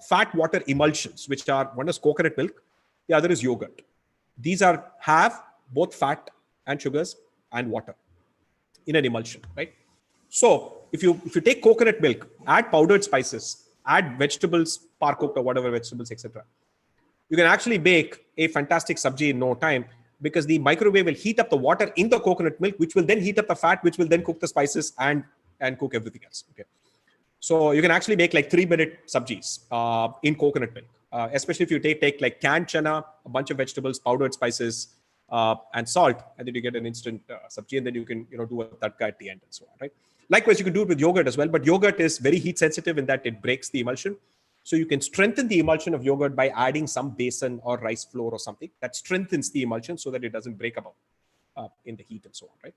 fat water emulsions, which are, one is coconut milk, the other is yogurt. These have both fat and sugars and water in an emulsion, right? So if you take coconut milk, add powdered spices, add vegetables, par cooked or whatever vegetables, etc., you can actually bake a fantastic sabji in no time, because the microwave will heat up the water in the coconut milk, which will then heat up the fat, which will then cook the spices and cook everything else. Okay. So you can actually make like 3-minute sabjis in coconut milk, especially if you take like canned chana, a bunch of vegetables, powdered spices, and salt, and then you get an instant sabji, and then you can do a tadka at the end and so on, right? Likewise, you can do it with yogurt as well, but yogurt is very heat sensitive in that it breaks the emulsion. So you can strengthen the emulsion of yogurt by adding some besan or rice flour or something that strengthens the emulsion so that it doesn't break apart in the heat and so on, right?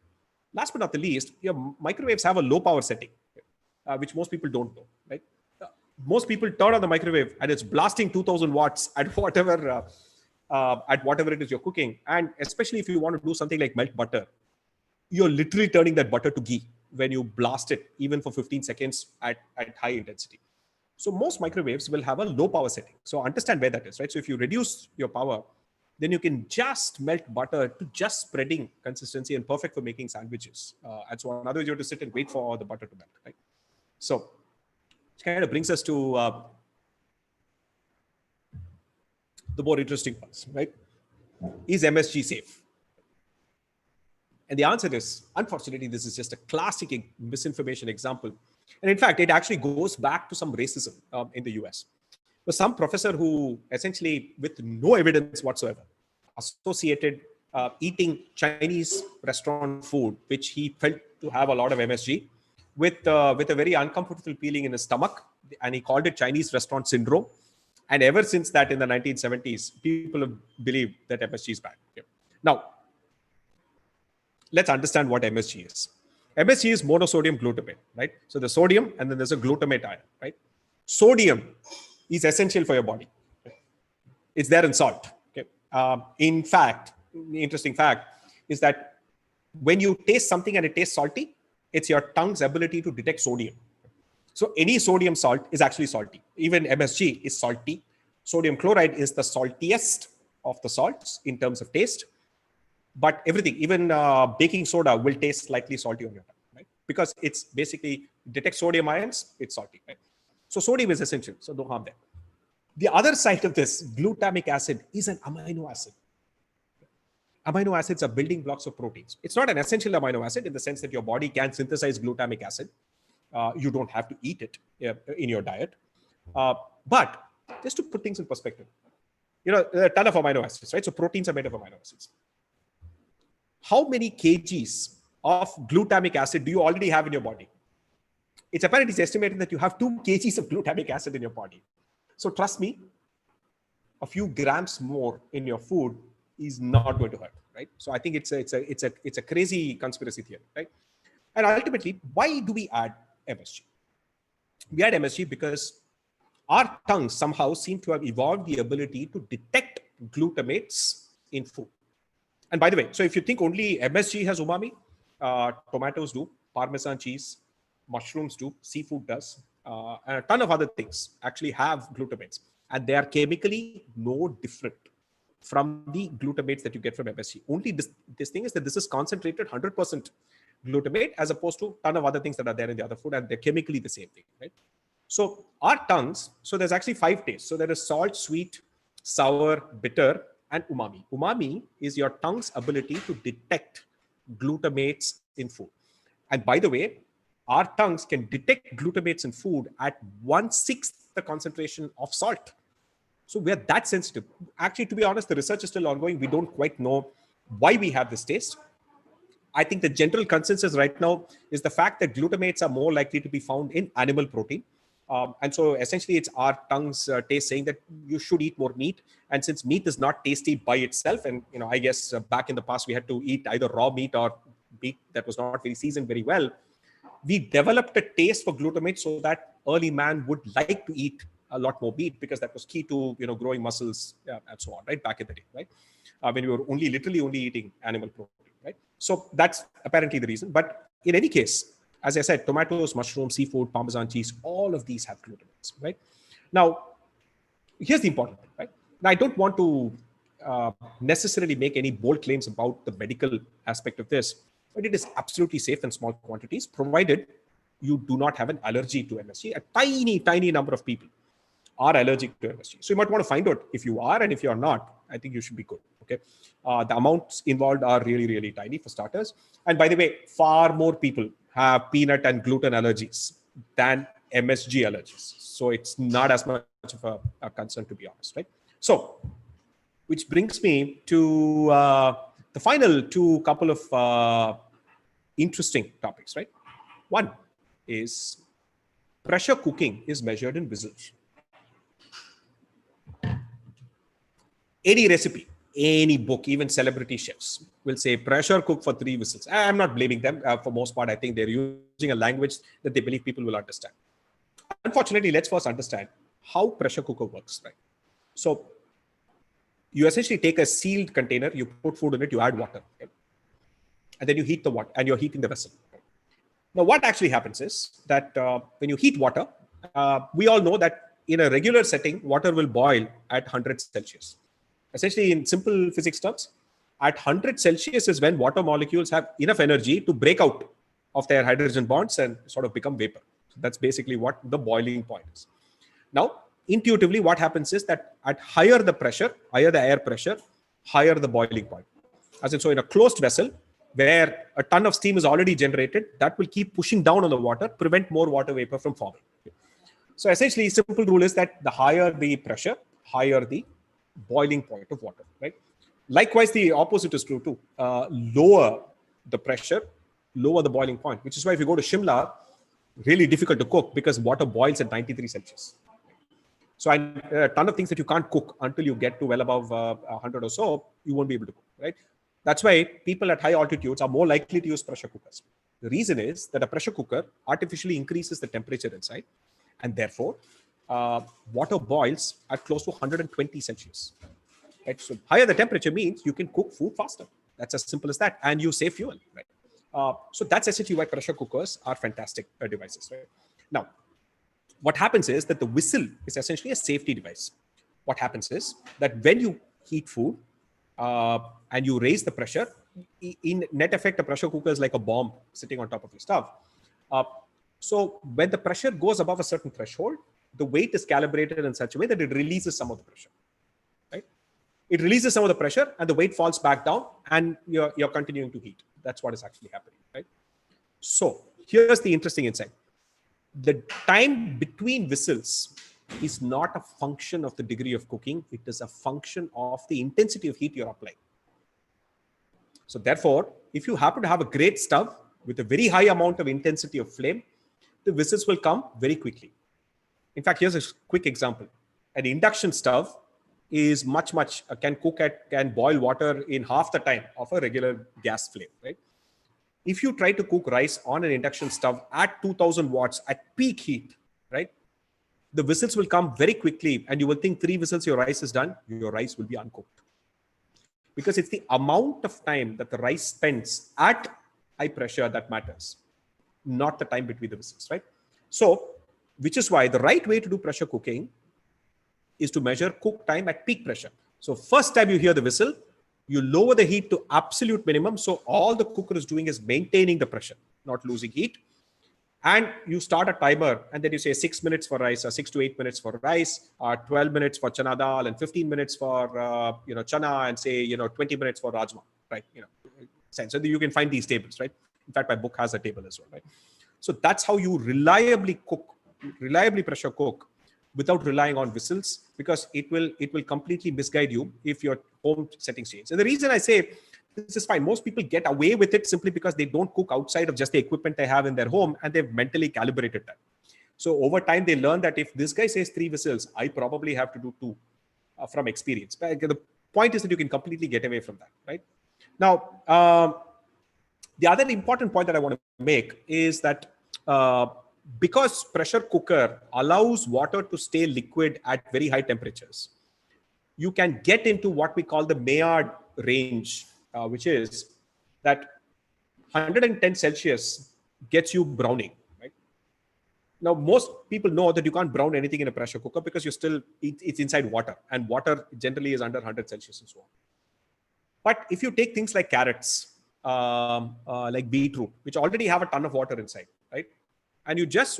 Last but not the least, your microwaves have a low power setting, which most people don't know, right? Most people turn on the microwave and it's blasting 2000 watts at whatever it is you're cooking. And especially if you want to do something like melt butter, you're literally turning that butter to ghee when you blast it, even for 15 seconds at high intensity. So most microwaves will have a low power setting. So understand where that is, right? So if you reduce your power, then you can just melt butter to just spreading consistency and perfect for making sandwiches. And so on. Otherwise, you have to sit and wait for the butter to melt, right? So it kind of brings us to the more interesting parts, right? Is MSG safe? And the answer is, unfortunately, this is just a classic misinformation example. And in fact, it actually goes back to some racism in the US. But some professor who essentially, with no evidence whatsoever, associated eating Chinese restaurant food, which he felt to have a lot of MSG, with a very uncomfortable feeling in his stomach, and he called it Chinese restaurant syndrome. And ever since that, in the 1970s, people have believed that MSG is bad. Okay. Now, let's understand what MSG is. MSG is monosodium glutamate, right? So the sodium, and then there's a glutamate ion, right? Sodium is essential for your body. It's there in salt. Okay. In fact, the interesting fact is that when you taste something and it tastes salty, it's your tongue's ability to detect sodium. So any sodium salt is actually salty. Even MSG is salty. Sodium chloride is the saltiest of the salts in terms of taste. But everything, even baking soda, will taste slightly salty on your tongue, right? Because it's basically detects sodium ions, it's salty, right? So sodium is essential, so no harm there. The other side of this, glutamic acid, is an amino acid. Amino acids are building blocks of proteins. It's not an essential amino acid in the sense that your body can synthesize glutamic acid. You don't have to eat it in your diet. But just to put things in perspective, there are a ton of amino acids, right? So proteins are made of amino acids. How many kgs of glutamic acid do you already have in your body? It's apparently estimated that you have 2 kgs of glutamic acid in your body. So trust me, a few grams more in your food is not going to hurt, right? So I think it's a crazy conspiracy theory, right? And ultimately, why do we add MSG? We add MSG because our tongues somehow seem to have evolved the ability to detect glutamates in food. And by the way, so if you think only MSG has umami, tomatoes do, Parmesan cheese, mushrooms do, seafood does, and a ton of other things actually have glutamates. And they are chemically no different from the glutamates that you get from MSG. Only this thing is that this is concentrated 100% glutamate as opposed to a ton of other things that are there in the other food, and they're chemically the same thing, right? So our tongues, so there's actually 5 tastes. So there is salt, sweet, sour, bitter, and umami. Umami is your tongue's ability to detect glutamates in food. And by the way, our tongues can detect glutamates in food at 1/6 the concentration of salt. So we're that sensitive. Actually, to be honest, the research is still ongoing. We don't quite know why we have this taste. I think the general consensus right now is the fact that glutamates are more likely to be found in animal protein. And so essentially it's our tongue's taste saying that you should eat more meat. And since meat is not tasty by itself, and I guess back in the past we had to eat either raw meat or meat that was not very seasoned very well, we developed a taste for glutamate so that early man would like to eat a lot more meat because that was key to growing muscles and so on, right? Back in the day, right? When we were literally only eating animal protein, right? So that's apparently the reason. But in any case, as I said, tomatoes, mushrooms, seafood, Parmesan cheese, all of these have glutamates, right? Now, here's the important thing, right? Now, I don't want to necessarily make any bold claims about the medical aspect of this, but it is absolutely safe in small quantities, provided you do not have an allergy to MSG. A tiny, tiny number of people are allergic to MSG. So you might want to find out if you are, and if you're not, I think you should be good, okay? The amounts involved are really, really tiny for starters. And by the way, far more people have peanut and gluten allergies than MSG allergies. So it's not as much of a concern, to be honest, right? So, which brings me to the final couple of interesting topics, right? One is pressure cooking is measured in whistles. Any recipe, any book, even celebrity chefs will say pressure cook for 3 whistles. I'm not blaming them. For most part, I think they're using a language that they believe people will understand. Unfortunately, let's first understand how pressure cooker works, right? So you essentially take a sealed container, you put food in it, you add water, okay? And then you heat the water, and you're heating the vessel. Now, what actually happens is that when you heat water, we all know that in a regular setting, water will boil at 100 Celsius. Essentially, in simple physics terms, at 100 Celsius is when water molecules have enough energy to break out of their hydrogen bonds and sort of become vapor. So that's basically what the boiling point is. Now, intuitively, what happens is that at higher the pressure, higher the air pressure, higher the boiling point. As in, so in a closed vessel, where a ton of steam is already generated, that will keep pushing down on the water, prevent more water vapor from forming. So essentially, simple rule is that the higher the pressure, higher the boiling point of water, right? Likewise, the opposite is true too. Lower the pressure, lower the boiling point, which is why if you go to Shimla, really difficult to cook because water boils at 93 Celsius. So a ton of things that you can't cook until you get to well above 100 or so, you won't be able to cook, right? That's why people at high altitudes are more likely to use pressure cookers. The reason is that a pressure cooker artificially increases the temperature inside, and therefore water boils at close to 120 Celsius. Right? So higher the temperature means you can cook food faster. That's as simple as that, and you save fuel. Right? So that's essentially why pressure cookers are fantastic devices. Right? Now, what happens is that the whistle is essentially a safety device. What happens is that when you heat food and you raise the pressure, in net effect, a pressure cooker is like a bomb sitting on top of your stove. So when the pressure goes above a certain threshold, the weight is calibrated in such a way that it releases some of the pressure. Right? It releases some of the pressure and the weight falls back down and you're continuing to heat. That's what is actually happening. Right? So here's the interesting insight. The time between whistles is not a function of the degree of cooking. It is a function of the intensity of heat you're applying. So therefore, if you happen to have a great stove with a very high amount of intensity of flame, the whistles will come very quickly. In fact, here's a quick example. An induction stove is can boil water in half the time of a regular gas flame, right? If you try to cook rice on an induction stove at 2000 watts at peak heat, right, the whistles will come very quickly and you will think 3 whistles, your rice is done, your rice will be uncooked. Because it's the amount of time that the rice spends at high pressure that matters, not the time between the whistles, right? So, which is why the right way to do pressure cooking is to measure cook time at peak pressure. So first time you hear the whistle, you lower the heat to absolute minimum. So all the cooker is doing is maintaining the pressure, not losing heat. And you start a timer and then you say 6 minutes for rice, or 6 to 8 minutes for rice, 12 minutes for chana dal, and 15 minutes for chana, and say 20 minutes for rajma, right? So you can find these tables, right? In fact, my book has a table as well, right? So that's how you reliably pressure cook without relying on whistles, because it will completely misguide you if your home settings change. And the reason I say this is fine, most people get away with it simply because they don't cook outside of just the equipment they have in their home and they've mentally calibrated that. So over time, they learn that if this guy says 3 whistles, I probably have to do 2 from experience. But the point is that you can completely get away from that, right? Now, the other important point that I want to make is that because pressure cooker allows water to stay liquid at very high temperatures, you can get into what we call the Maillard range, which is that 110 Celsius gets you browning, right? Now, most people know that you can't brown anything in a pressure cooker because it's inside water, and water generally is under 100 Celsius and so on. But if you take things like carrots, like beetroot, which already have a ton of water inside, right? And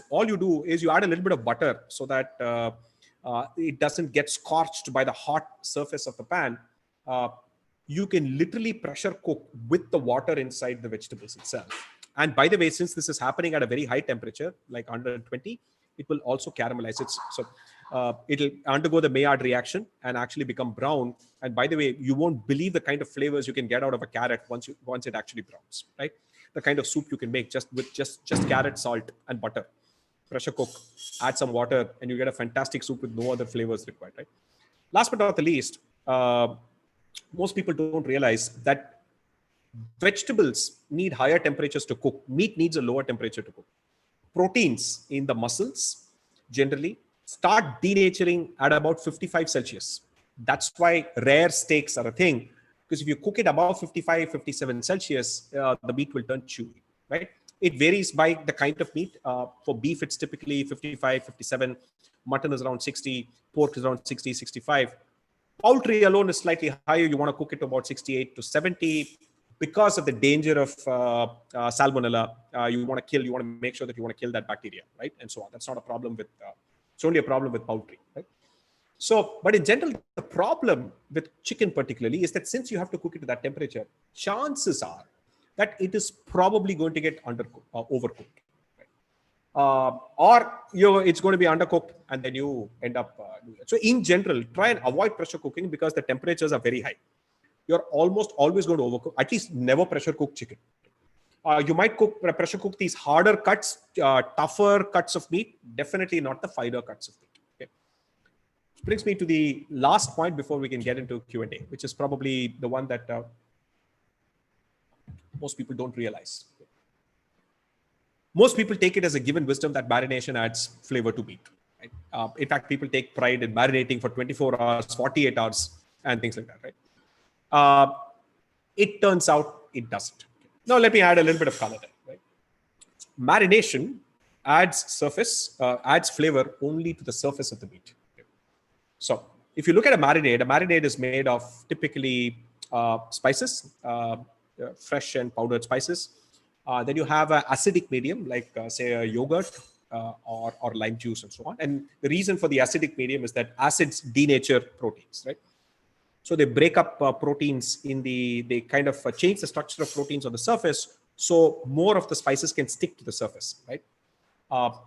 all you do is you add a little bit of butter so that it doesn't get scorched by the hot surface of the pan. You can literally pressure cook with the water inside the vegetables itself. And by the way, since this is happening at a very high temperature, like 120, it will also caramelize it. So it'll undergo the Maillard reaction and actually become brown. And by the way, you won't believe the kind of flavors you can get out of a carrot once it actually browns, right? The kind of soup you can make with just carrot, salt, and butter. Pressure cook, add some water, and you get a fantastic soup with no other flavors required, right? Last but not the least, most people don't realize that vegetables need higher temperatures to cook. Meat needs a lower temperature to cook. Proteins in the muscles generally start denaturing at about 55 Celsius. That's why rare steaks are a thing, because if you cook it above 55, 57 Celsius, the meat will turn chewy, right? It varies by the kind of meat. For beef, it's typically 55, 57. Mutton is around 60. Pork is around 60, 65. Poultry alone is slightly higher. You want to cook it to about 68 to 70 because of the danger of salmonella. You want to make sure that you want to kill that bacteria, right? And so on. That's not a problem with, it's only a problem with poultry, right? So, but in general, the problem with chicken particularly is that since you have to cook it to that temperature, chances are that it is probably going to get overcooked. Or it's going to be undercooked and then you end up doing that. So in general, try and avoid pressure cooking because the temperatures are very high. you're almost always going to overcook. At least never pressure cook chicken. You might pressure cook these harder cuts, tougher cuts of meat, definitely not the finer cuts of meat. Okay. Which brings me to the last point before we can get into Q&A, which is probably the one that most people don't realize. Most people take it as a given wisdom that marination adds flavor to meat. Right? In fact, people take pride in marinating for 24 hours, 48 hours, and things like that. Right? It turns out it doesn't. Now, let me add a little bit of color there. Right? Marination adds flavor only to the surface of the meat. Okay? So, if you look at a marinade is made of typically spices, fresh and powdered spices. Then you have an acidic medium, like say a yogurt or lime juice and so on. And the reason for the acidic medium is that acids denature proteins, right? So they break up proteins they kind of change the structure of proteins on the surface. So more of the spices can stick to the surface, right?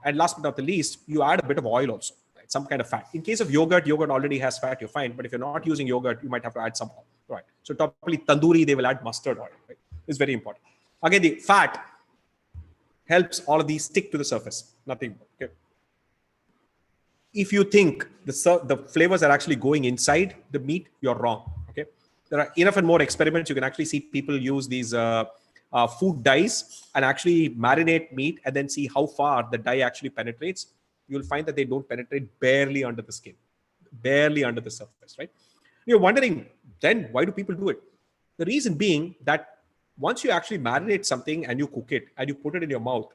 And last but not the least, you add a bit of oil also, right? Some kind of fat. In case of yogurt already has fat, you're fine. But if you're not using yogurt, you might have to add some oil, right? So typically tandoori, they will add mustard oil, right? It's very important. Again, the fat helps all of these stick to the surface, nothing more. Okay. If you think the flavors are actually going inside the meat, you're wrong. Okay. There are enough and more experiments. You can actually see people use these food dyes and actually marinate meat and then see how far the dye actually penetrates. You'll find that they don't penetrate, barely under the skin, barely under the surface, right? You're wondering, then why do people do it? The reason being that once you actually marinate something and you cook it and you put it in your mouth,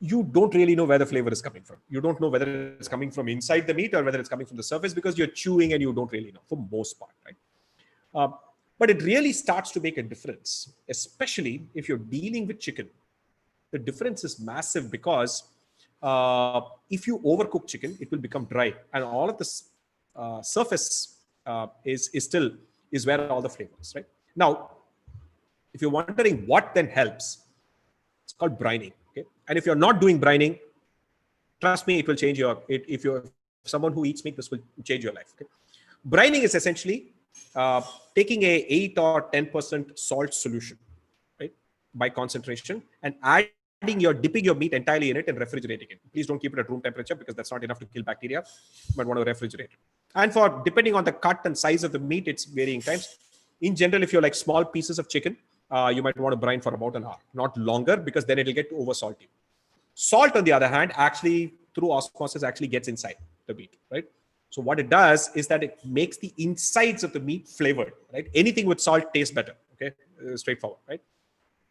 you don't really know where the flavor is coming from. You don't know whether it's coming from inside the meat or whether it's coming from the surface because you're chewing and you don't really know for most part, right? But it really starts to make a difference, especially if you're dealing with chicken. The difference is massive because if you overcook chicken, it will become dry and all of this surface is where all the flavor is, right? Now, if you're wondering what then helps, it's called brining. Okay, and if you're not doing brining, trust me, it will change if you're someone who eats meat, this will change your life. Okay? Brining is essentially taking a 8 or 10% salt solution, right, by concentration, and dipping your meat entirely in it and refrigerating it. Please don't keep it at room temperature because that's not enough to kill bacteria. You might want to refrigerate it. And for depending on the cut and size of the meat, it's varying times. In general, if you're like small pieces of chicken, you might want to brine for about an hour, not longer, because then it'll get over salty. Salt, on the other hand, actually through osmosis actually gets inside the meat, right? So what it does is that it makes the insides of the meat flavored, right? Anything with salt tastes better, okay? Straightforward, right?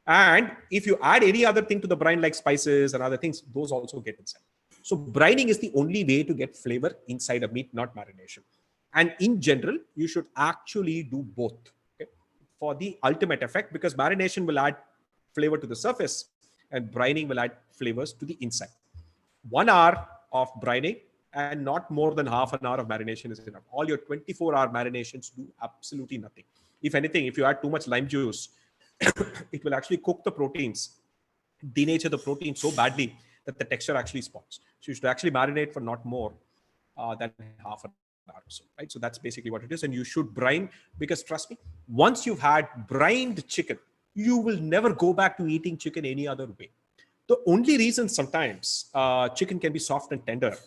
And if you add any other thing to the brine, like spices and other things, those also get inside. So brining is the only way to get flavor inside a meat, not marination. And in general, you should actually do both, okay, for the ultimate effect, because marination will add flavor to the surface and brining will add flavors to the inside. 1 hour of brining and not more than half an hour of marination is enough. All your 24-hour marinations do absolutely nothing. If anything, if you add too much lime juice, it will actually cook the proteins, denature the protein so badly that the texture actually spoils. So you should actually marinate for not more than half an hour or so, right? So that's basically what it is. And you should brine, because trust me, once you've had brined chicken, you will never go back to eating chicken any other way. The only reason sometimes chicken can be soft and tender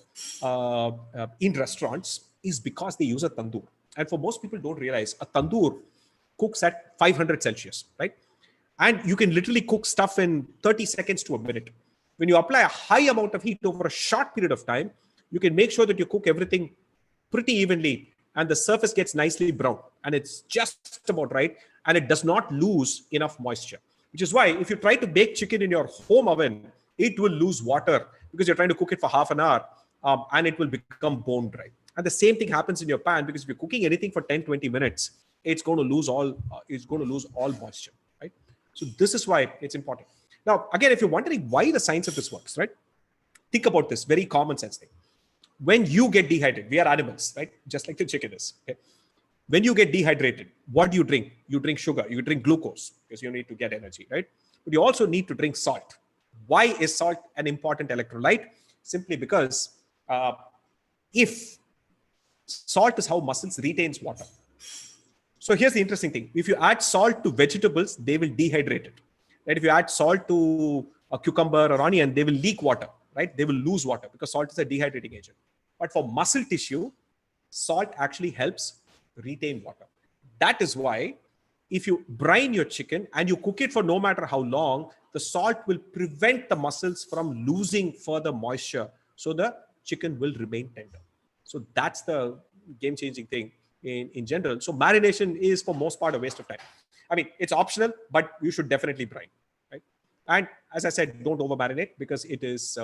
in restaurants is because they use a tandoor. And for most people don't realize, a tandoor cooks at 500 Celsius, right? And you can literally cook stuff in 30 seconds to a minute. When you apply a high amount of heat over a short period of time, you can make sure that you cook everything pretty evenly and the surface gets nicely brown and it's just about right and it does not lose enough moisture. Which is why if you try to bake chicken in your home oven, it will lose water because you're trying to cook it for half an hour and it will become bone dry. And the same thing happens in your pan, because if you're cooking anything for 10, 20 minutes, it's going to lose all moisture, right? So this is why it's important. Now, again, if you're wondering why the science of this works, right? Think about this very common sense thing. When you get dehydrated, we are animals, right? Just like the chicken is. Okay? When you get dehydrated, what do you drink? You drink sugar, you drink glucose because you need to get energy, right? But you also need to drink salt. Why is salt an important electrolyte? Simply because if salt is how muscles retains water. So here's the interesting thing. If you add salt to vegetables, they will dehydrate it. Right? If you add salt to a cucumber or onion, they will leak water, right? They will lose water because salt is a dehydrating agent. But for muscle tissue, salt actually helps retain water. That is why if you brine your chicken and you cook it for no matter how long, the salt will prevent the muscles from losing further moisture. So the chicken will remain tender. So that's the game-changing thing in general. So marination is for most part a waste of time. I mean, it's optional, but you should definitely brine, right? And as I said, don't over marinate because it is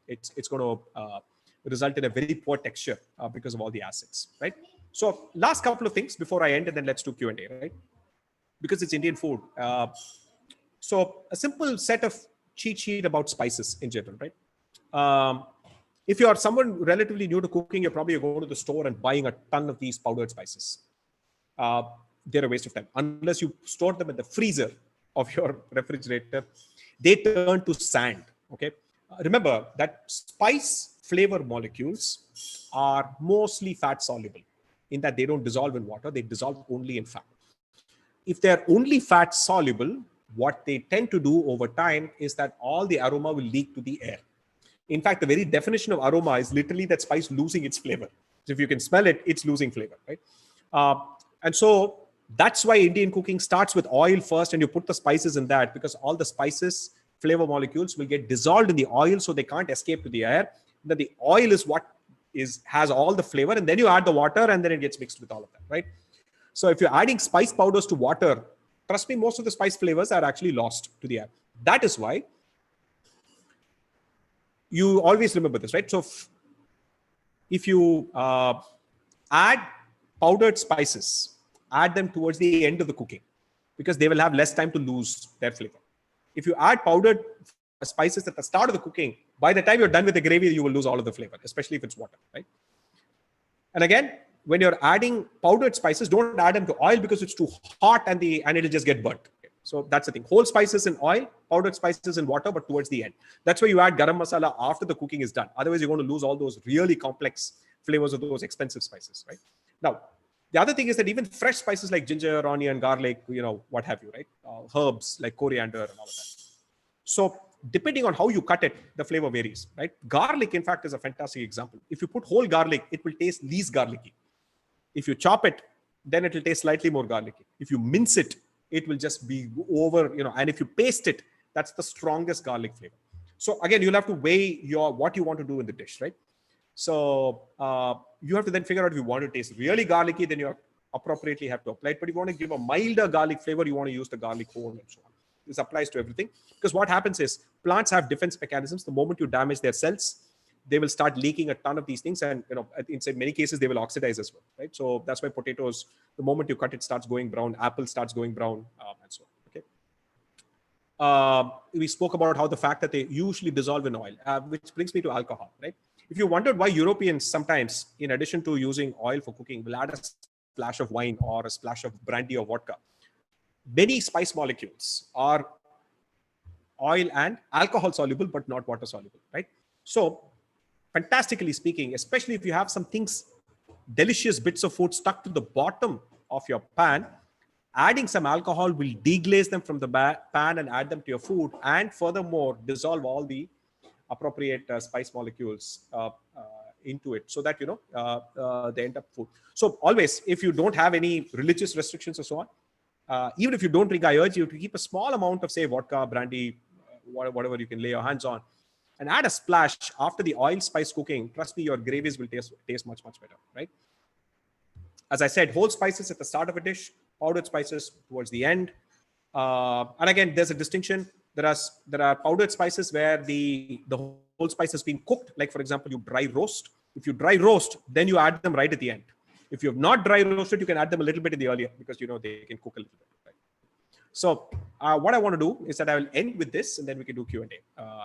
it's going to result in a very poor texture because of all the acids, right? So last couple of things before I end, and then let's do Q&A, right? Because it's Indian food. So a simple set of cheat sheet about spices in general, right? If you are someone relatively new to cooking, you're probably going to the store and buying a ton of these powdered spices. They're a waste of time. Unless you store them in the freezer of your refrigerator, they turn to sand, okay? Remember that spice flavor molecules are mostly fat soluble in that they don't dissolve in water, they dissolve only in fat. If they're only fat soluble, what they tend to do over time is that all the aroma will leak to the air. In fact, the very definition of aroma is literally that spice losing its flavor. So if you can smell it, it's losing flavor, right? And so that's why Indian cooking starts with oil first, and you put the spices in that because all the spices, flavor molecules will get dissolved in the oil, so they can't escape to the air. Then the oil is what has all the flavor, and then you add the water, and then it gets mixed with all of that, right? So if you're adding spice powders to water, trust me, most of the spice flavors are actually lost to the air. That is why you always remember this, right? So if you add powdered spices, add them towards the end of the cooking because they will have less time to lose their flavor. If you add powdered spices at the start of the cooking, by the time you're done with the gravy, you will lose all of the flavor, especially if it's water, right? And again, when you're adding powdered spices, don't add them to oil because it's too hot and it'll just get burnt. So that's the thing. Whole spices in oil, powdered spices in water, but towards the end. That's why you add garam masala after the cooking is done. Otherwise, you're going to lose all those really complex flavors of those expensive spices, right? Now, the other thing is that even fresh spices like ginger, onion, garlic, what have you, right? Herbs like coriander and all of that. So depending on how you cut it, the flavor varies, right? Garlic, in fact, is a fantastic example. If you put whole garlic, it will taste least garlicky. If you chop it, then it will taste slightly more garlicky. If you mince it, it will just be over, and if you paste it, that's the strongest garlic flavor. So again, you'll have to weigh what you want to do in the dish, right? So you have to then figure out if you want to taste really garlicky, then you appropriately have to apply it. But if you want to give a milder garlic flavor, you want to use the garlic whole and so on. This applies to everything because what happens is plants have defense mechanisms. The moment you damage their cells, they will start leaking a ton of these things, and in many cases they will oxidize as well, right? So that's why potatoes, the moment you cut it, starts going brown. Apple starts going brown, and so on. Okay. We spoke about how the fact that they usually dissolve in oil, which brings me to alcohol, right? If you wondered why Europeans sometimes, in addition to using oil for cooking, will add a splash of wine or a splash of brandy or vodka, many spice molecules are oil and alcohol soluble, but not water soluble, right? So fantastically speaking, especially if you have some things, delicious bits of food stuck to the bottom of your pan, adding some alcohol will deglaze them from the pan and add them to your food, and furthermore dissolve all the appropriate spice molecules into it, so that they end up food. So always, if you don't have any religious restrictions or so on, even if you don't drink, I urge you to keep a small amount of, say, vodka, brandy, whatever you can lay your hands on, and add a splash after the oil spice cooking. Trust me, your gravies will taste much, much better, right? As I said, whole spices at the start of a dish, powdered spices towards the end. And again, there's a distinction. There are powdered spices where the whole spice has been cooked. Like, for example, you dry roast. If you dry roast, then you add them right at the end. If you have not dry roasted, you can add them a little bit in the earlier because, they can cook a little bit, right? So what I want to do is that I will end with this, and then we can do Q&A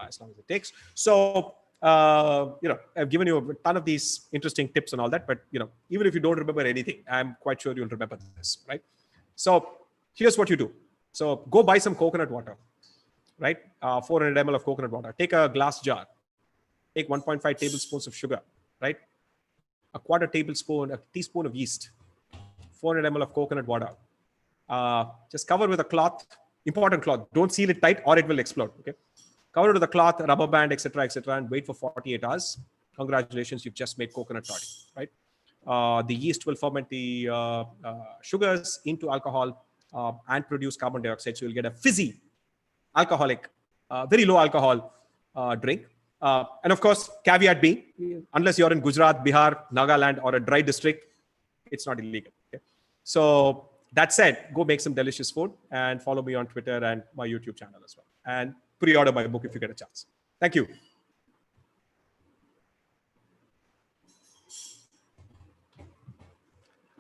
as long as it takes. So, I've given you a ton of these interesting tips and all that, but, even if you don't remember anything, I'm quite sure you'll remember this, right? So here's what you do. So go buy some coconut water, right? 400 ml of coconut water. Take a glass jar. Take 1.5 tablespoons of sugar, right? A quarter tablespoon, a teaspoon of yeast, 400 ml of coconut water, Just cover with a cloth, important cloth. Don't seal it tight or it will explode. Okay. Cover it with a cloth, rubber band, etc., and wait for 48 hours. Congratulations, you've just made coconut toddy, right? The yeast will ferment the sugars into alcohol and produce carbon dioxide. So you'll get a fizzy, alcoholic, very low alcohol drink. And of course, caveat being, unless you're in Gujarat, Bihar, Nagaland, or a dry district, it's not illegal. Okay? So that said, go make some delicious food and follow me on Twitter and my YouTube channel as well. And pre-order my book if you get a chance. Thank you.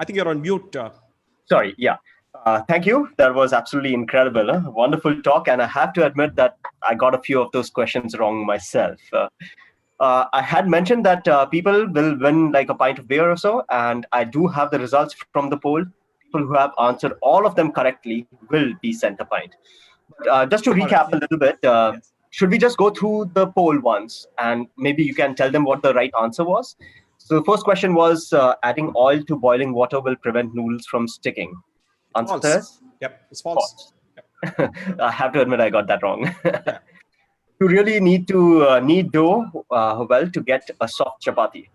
I think you're on mute. Sorry, yeah. Thank you. That was absolutely incredible. Wonderful talk. And I have to admit that I got a few of those questions wrong myself. I had mentioned that people will win like a pint of beer or so. And I do have the results from the poll. People who have answered all of them correctly will be sent a pint. But just to recap a little bit, Yes. should we just go through the poll once? And maybe you can tell them what the right answer was. So the first question was, adding oil to boiling water will prevent noodles from sticking. Answer False. is Yep, it's false. Yep. I have to admit I got that wrong. Yeah. You really need to knead dough well to get a soft chapati.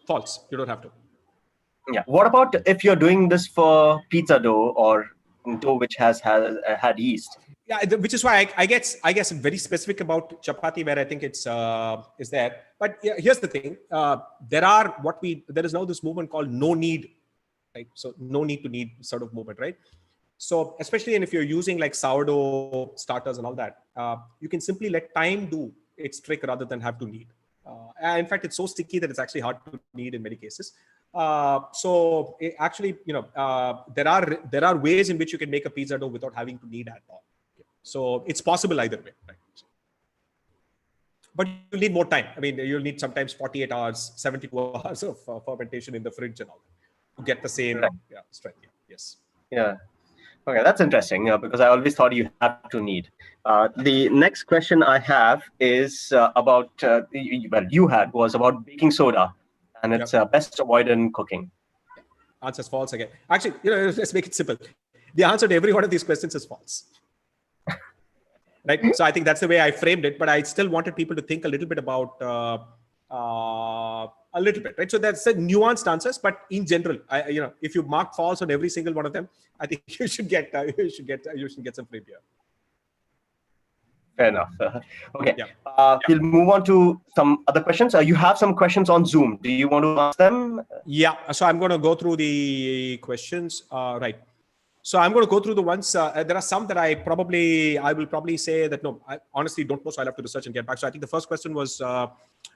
False. You don't have to. Yeah. What about if you're doing this for pizza dough or dough which has had yeast? Yeah, which is why I guess I'm very specific about chapati, where I think it's is there. But yeah, here's the thing: there is now this movement called no knead, right? So no need to knead sort of movement, right? So especially if you're using like sourdough starters and all that, you can simply let time do its trick rather than have to knead. And in fact, it's so sticky that it's actually hard to knead in many cases. So actually, there are ways in which you can make a pizza dough without having to knead at all. So it's possible either way, right? But you'll need more time. I mean, you'll need sometimes 48 hours, 72 hours of fermentation in the fridge and all that to get the same strength. Yes. Yeah. Okay, that's interesting because I always thought you have to knead. The next question I have is about, was about baking soda, and it's best avoided in cooking. Answer is false again. Actually, let's make it simple. The answer to every one of these questions is false. Right. So I think that's the way I framed it, but I still wanted people to think a little bit about a little bit, right? So that's the nuanced answers, but in general, if you mark false on every single one of them, I think you should get some free beer. Fair enough. Okay. Yeah. We'll move on to some other questions. You have some questions on Zoom. Do you want to ask them? Yeah. So I'm going to go through the questions. Right. So I'm going to go through the ones. There are some that I will probably say that, no, I honestly don't know. So I'll have to research and get back. So I think the first question was,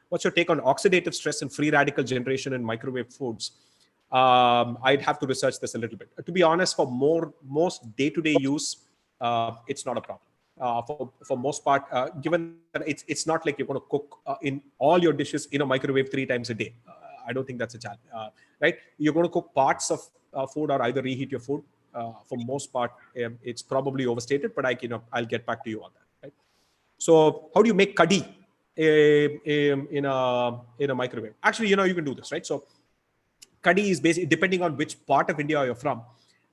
what's your take on oxidative stress and free radical generation in microwave foods? I'd have to research this a little bit. To be honest, for most day-to-day use, it's not a problem. For most part, given that it's not like you're going to cook in all your dishes in a microwave 3 times a day. I don't think that's a challenge, right? You're going to cook parts of food or either reheat your food. For most part, it's probably overstated, but I'll get back to you on that. Right? So, how do you make kadhi in a microwave? Actually, you can do this, right? So, kadhi is basically, depending on which part of India you're from,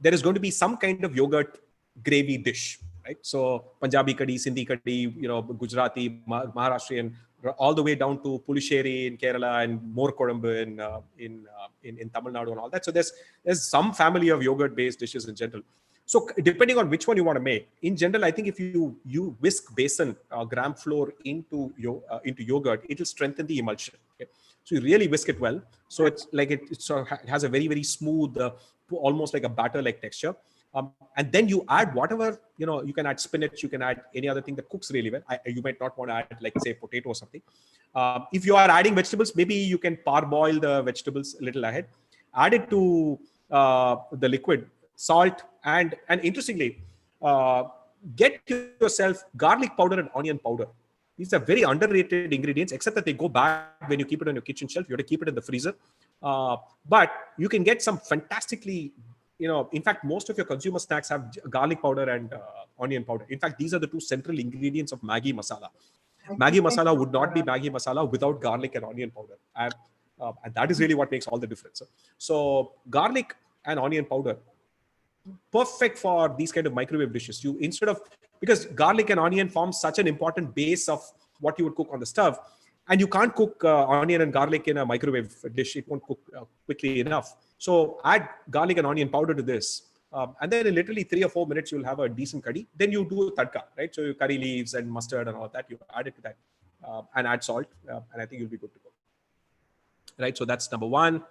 there is going to be some kind of yogurt gravy dish, right? So, Punjabi kadhi, Sindhi kadhi, Gujarati, Maharashtrian, all the way down to Pulishere in Kerala and More Kodambu in Tamil Nadu and all that. So there's some family of yogurt-based dishes in general. So depending on which one you want to make, in general, I think if you whisk besan, gram flour into yogurt, it will strengthen the emulsion. Okay? So you really whisk it well. So it's like it has a very, very smooth, almost like a batter-like texture. And then you add whatever, you can add spinach, you can add any other thing that cooks really well. You might not want to add, like, say, potato or something. If you are adding vegetables, maybe you can parboil the vegetables a little ahead. Add it to the liquid, salt, and interestingly, get yourself garlic powder and onion powder. These are very underrated ingredients, except that they go bad when you keep it on your kitchen shelf. You have to keep it in the freezer. But you can get some fantastically, in fact, most of your consumer snacks have garlic powder and onion powder. In fact, these are the 2 central ingredients of Maggi masala. Maggi masala would not be Maggi masala without garlic and onion powder. And that is really what makes all the difference. So garlic and onion powder perfect for these kind of microwave dishes. You instead of, because garlic and onion form such an important base of what you would cook on the stove, and you can't cook onion and garlic in a microwave dish. It won't cook quickly enough. So add garlic and onion powder to this. And then in literally 3 or 4 minutes, you'll have a decent curry. Then you do a tadka, right? So you curry leaves and mustard and all of that, you add it to that and add salt. And I think you'll be good to go. Right? So that's number one.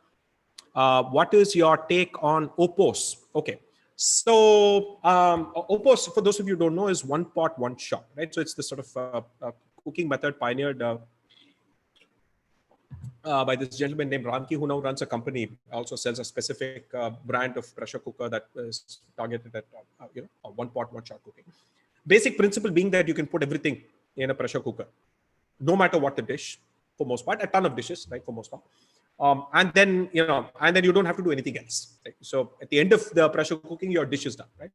What is your take on opos? Okay. So opos, for those of you who don't know, is one pot, one shot, right? So it's the sort of cooking method pioneered by this gentleman named Ramki, who now runs a company, also sells a specific brand of pressure cooker that is targeted at one pot, one shot cooking. Basic principle being that you can put everything in a pressure cooker, no matter what the dish, for most part, a ton of dishes, right, for most part. And then you don't have to do anything else. Right? So at the end of the pressure cooking, your dish is done, right?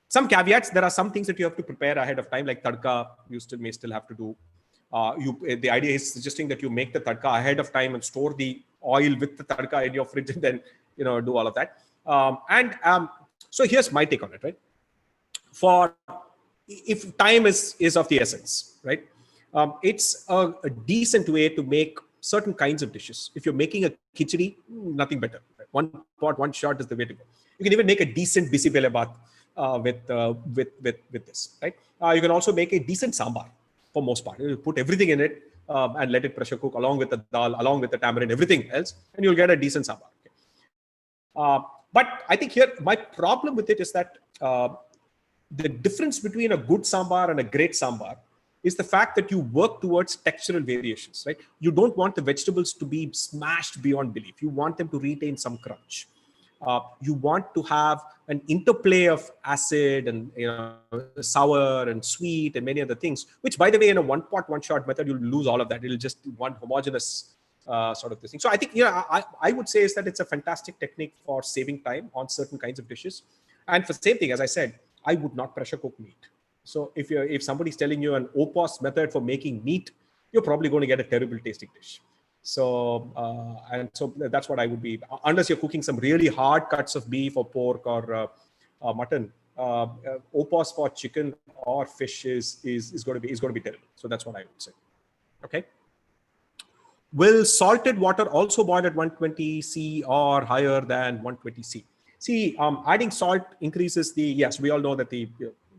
Some caveats, there are some things that you have to prepare ahead of time, like tadka, you may still have to do. The idea is suggesting that you make the tadka ahead of time and store the oil with the tadka in your fridge and then, do all of that. So here's my take on it, right? If time is of the essence, right? It's a decent way to make certain kinds of dishes. If you're making a khichdi, nothing better. Right? One pot, one shot is the way to go. You can even make a decent bisi bele bath with this, right? You can also make a decent sambar for most part. You put everything in it and let it pressure cook along with the dal, along with the tamarind, everything else, and you'll get a decent sambar. Okay? But I think here my problem with it is that the difference between a good sambar and a great sambar is the fact that you work towards textural variations, right? You don't want the vegetables to be smashed beyond belief. You want them to retain some crunch. You want to have an interplay of acid and sour and sweet and many other things, which, by the way, in a one pot, one shot method, you'll lose all of that. It'll just one homogeneous sort of this thing. So I think, I would say is that it's a fantastic technique for saving time on certain kinds of dishes. And for the same thing, as I said, I would not pressure cook meat. So if somebody's telling you an opos method for making meat, you're probably going to get a terrible tasting dish. So so that's what I would be, unless you're cooking some really hard cuts of beef or pork or mutton. Opos for chicken or fish is going to be terrible. So that's what I would say. Okay. Will salted water also boil at 120 C or higher than 120 C? See, adding salt increases the, yes, we all know that the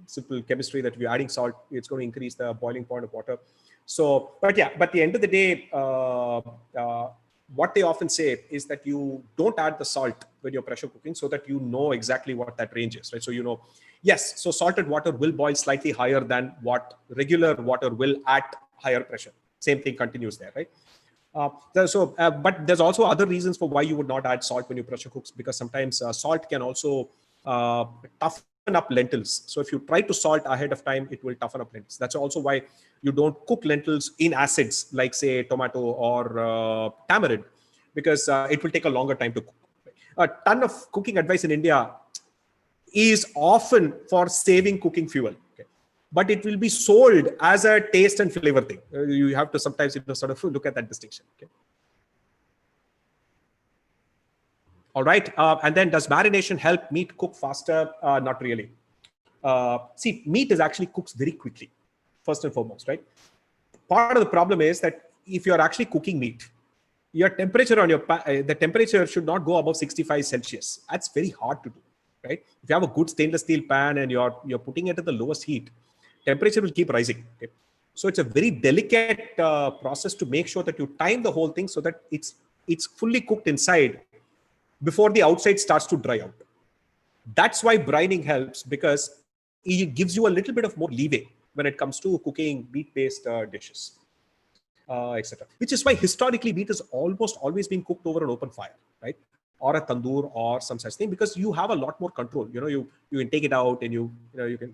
simple chemistry that we're adding salt, it's going to increase the boiling point of water. So, but at the end of the day, what they often say is that you don't add the salt when you're pressure cooking so that you know exactly what that range is, right? So, yes, so salted water will boil slightly higher than what regular water will at higher pressure. Same thing continues there, right? But there's also other reasons for why you would not add salt when you pressure cooks, because sometimes salt can also toughen up lentils. So if you try to salt ahead of time, it will toughen up lentils. That's also why you don't cook lentils in acids like, say, tomato or tamarind, because it will take a longer time to cook. A ton of cooking advice in India is often for saving cooking fuel. Okay? But it will be sold as a taste and flavor thing. You have to sometimes sort of look at that distinction. Okay. All right. And then, does marination help meat cook faster? Not really. See, meat is actually cooks very quickly, first and foremost, right? Part of the problem is that if you're actually cooking meat, your temperature on the temperature should not go above 65 Celsius. That's very hard to do, right? If you have a good stainless steel pan and you're putting it at the lowest heat, temperature will keep rising. Okay? So it's a very delicate process to make sure that you time the whole thing so that it's fully cooked inside before the outside starts to dry out. That's why brining helps, because it gives you a little bit of more leeway when it comes to cooking meat-based dishes, etc. Which is why historically meat has almost always been cooked over an open fire, right? Or a tandoor or some such thing, because you have a lot more control. You can take it out and you can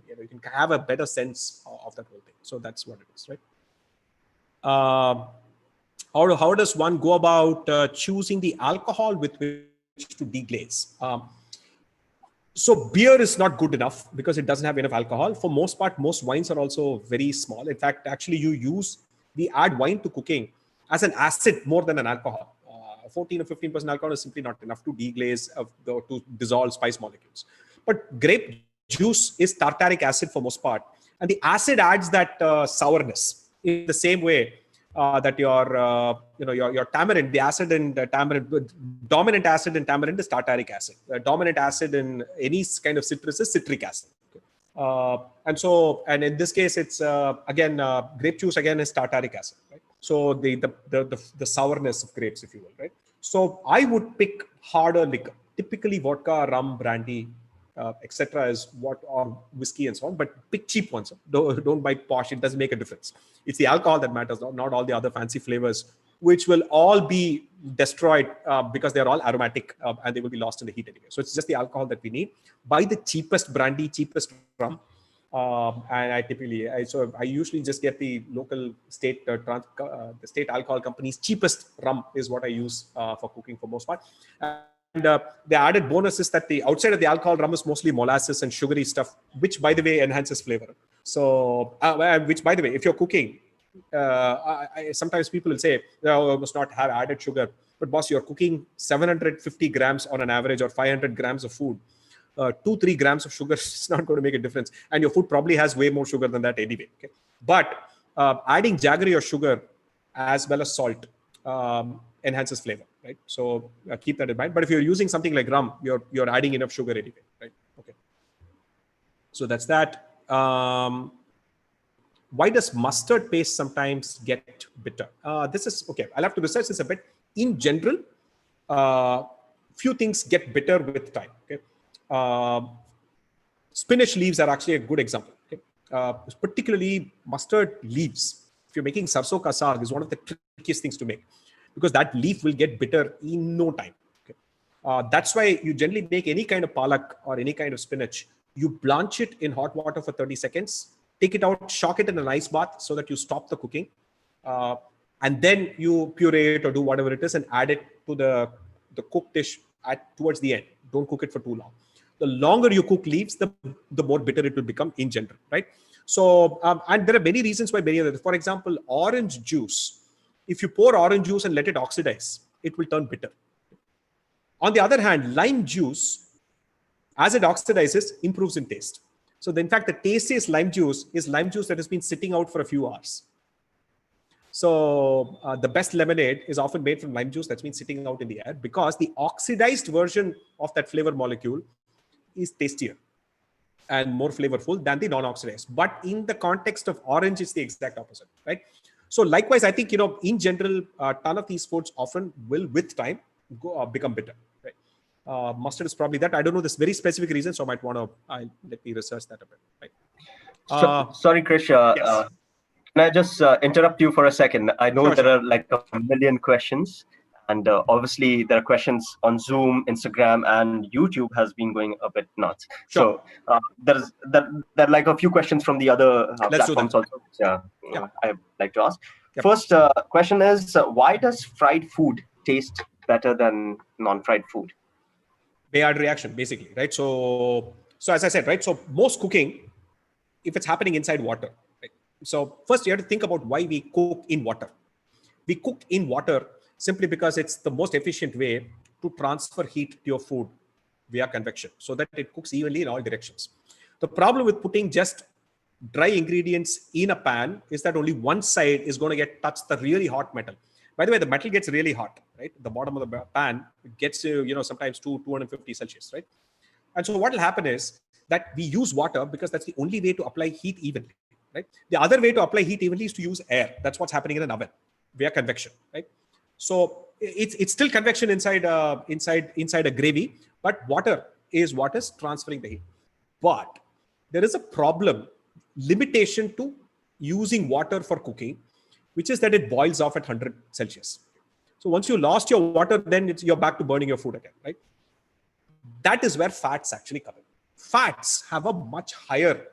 have a better sense of that whole thing. So that's what it is, right? How does one go about choosing the alcohol with which to deglaze? So beer is not good enough because it doesn't have enough alcohol. For most part, most wines are also very small. In fact, actually, we add wine to cooking as an acid more than an alcohol. 14 or 15% alcohol is simply not enough to deglaze, to dissolve spice molecules. But grape juice is tartaric acid for most part. And the acid adds that sourness in the same way that your tamarind, the acid in the tamarind, dominant acid in tamarind is tartaric acid. Dominant acid in any kind of citrus is citric acid. And in this case, it's again grape juice again is tartaric acid, right? So the sourness of grapes, if you will, right? So I would pick harder liquor, typically vodka, rum, brandy, etc. is what, or whiskey and so on. But pick cheap ones. Don't buy posh. It doesn't make a difference. It's the alcohol that matters, not all the other fancy flavors, which will all be destroyed because they're all aromatic and they will be lost in the heat anyway. So it's just the alcohol that we need. Buy the cheapest brandy, cheapest rum. And I usually just get the local state, the state alcohol company's cheapest rum is what I use for cooking for most part. And the added bonus is that the outside of the alcohol rum is mostly molasses and sugary stuff, which by the way enhances flavor. So, which by the way, if you're cooking, sometimes people will say, "No, I must not have added sugar." But boss, you're cooking 750 grams on an average or 500 grams of food. 2-3 grams of sugar is not going to make a difference, and your food probably has way more sugar than that anyway. Okay? But adding jaggery or sugar as well as salt enhances flavor, right? So keep that in mind. But if you're using something like rum, you're adding enough sugar anyway, right? Okay. So that's that. Why does mustard paste sometimes get bitter? This is okay. I'll have to research this a bit. In general, few things get bitter with time. Okay. Spinach leaves are actually a good example. Okay? Particularly mustard leaves. If you're making sarson ka saag, is one of the trickiest things to make because that leaf will get bitter in no time. Okay? That's why you generally make any kind of palak or any kind of spinach. You blanch it in hot water for 30 seconds, take it out, shock it in an ice bath so that you stop the cooking. And then you puree it or do whatever it is and add it to the cooked dish towards the end. Don't cook it for too long. The longer you cook leaves, the more bitter it will become in general, right? So, and there are many reasons why many others. For example, orange juice. If you pour orange juice and let it oxidize, it will turn bitter. On the other hand, lime juice, as it oxidizes, improves in taste. So, in fact, the tastiest lime juice is lime juice that has been sitting out for a few hours. So the best lemonade is often made from lime juice that's been sitting out in the air because the oxidized version of that flavor molecule is tastier and more flavorful than the non-oxidized. But in the context of orange, it's the exact opposite, right? So likewise, I think, in general, a ton of these foods often will, with time, become bitter, right? Mustard is probably that. I don't know this very specific reason, so I might want to let me research that a bit, right? Sorry, Krish. Yes. Can I just interrupt you for a second? I know Sure, there are like a million questions, and obviously there are questions on Zoom, Instagram, and YouTube has been going a bit nuts. Sure. So there are like a few questions from the other platforms also. Yeah. I'd like to ask. Yep. First question is, why does fried food taste better than non-fried food? Maillard reaction, basically, right? So as I said, right? So most cooking, if it's happening inside water, right? So first you have to think about why we cook in water. We cook in water simply because it's the most efficient way to transfer heat to your food via convection so that it cooks evenly in all directions. The problem with putting just dry ingredients in a pan is that only one side is going to get touched the really hot metal. By the way, the metal gets really hot, right? The bottom of the pan, it gets to, sometimes 250 Celsius, right? And so what will happen is that we use water because that's the only way to apply heat evenly, right? The other way to apply heat evenly is to use air. That's what's happening in an oven via convection, right? So it's still convection inside a gravy, but water is what is transferring the heat. But there is a limitation to using water for cooking, which is that it boils off at 100 Celsius. So once you lost your water, then you're back to burning your food again, right? That is where fats actually come in. Fats have a much higher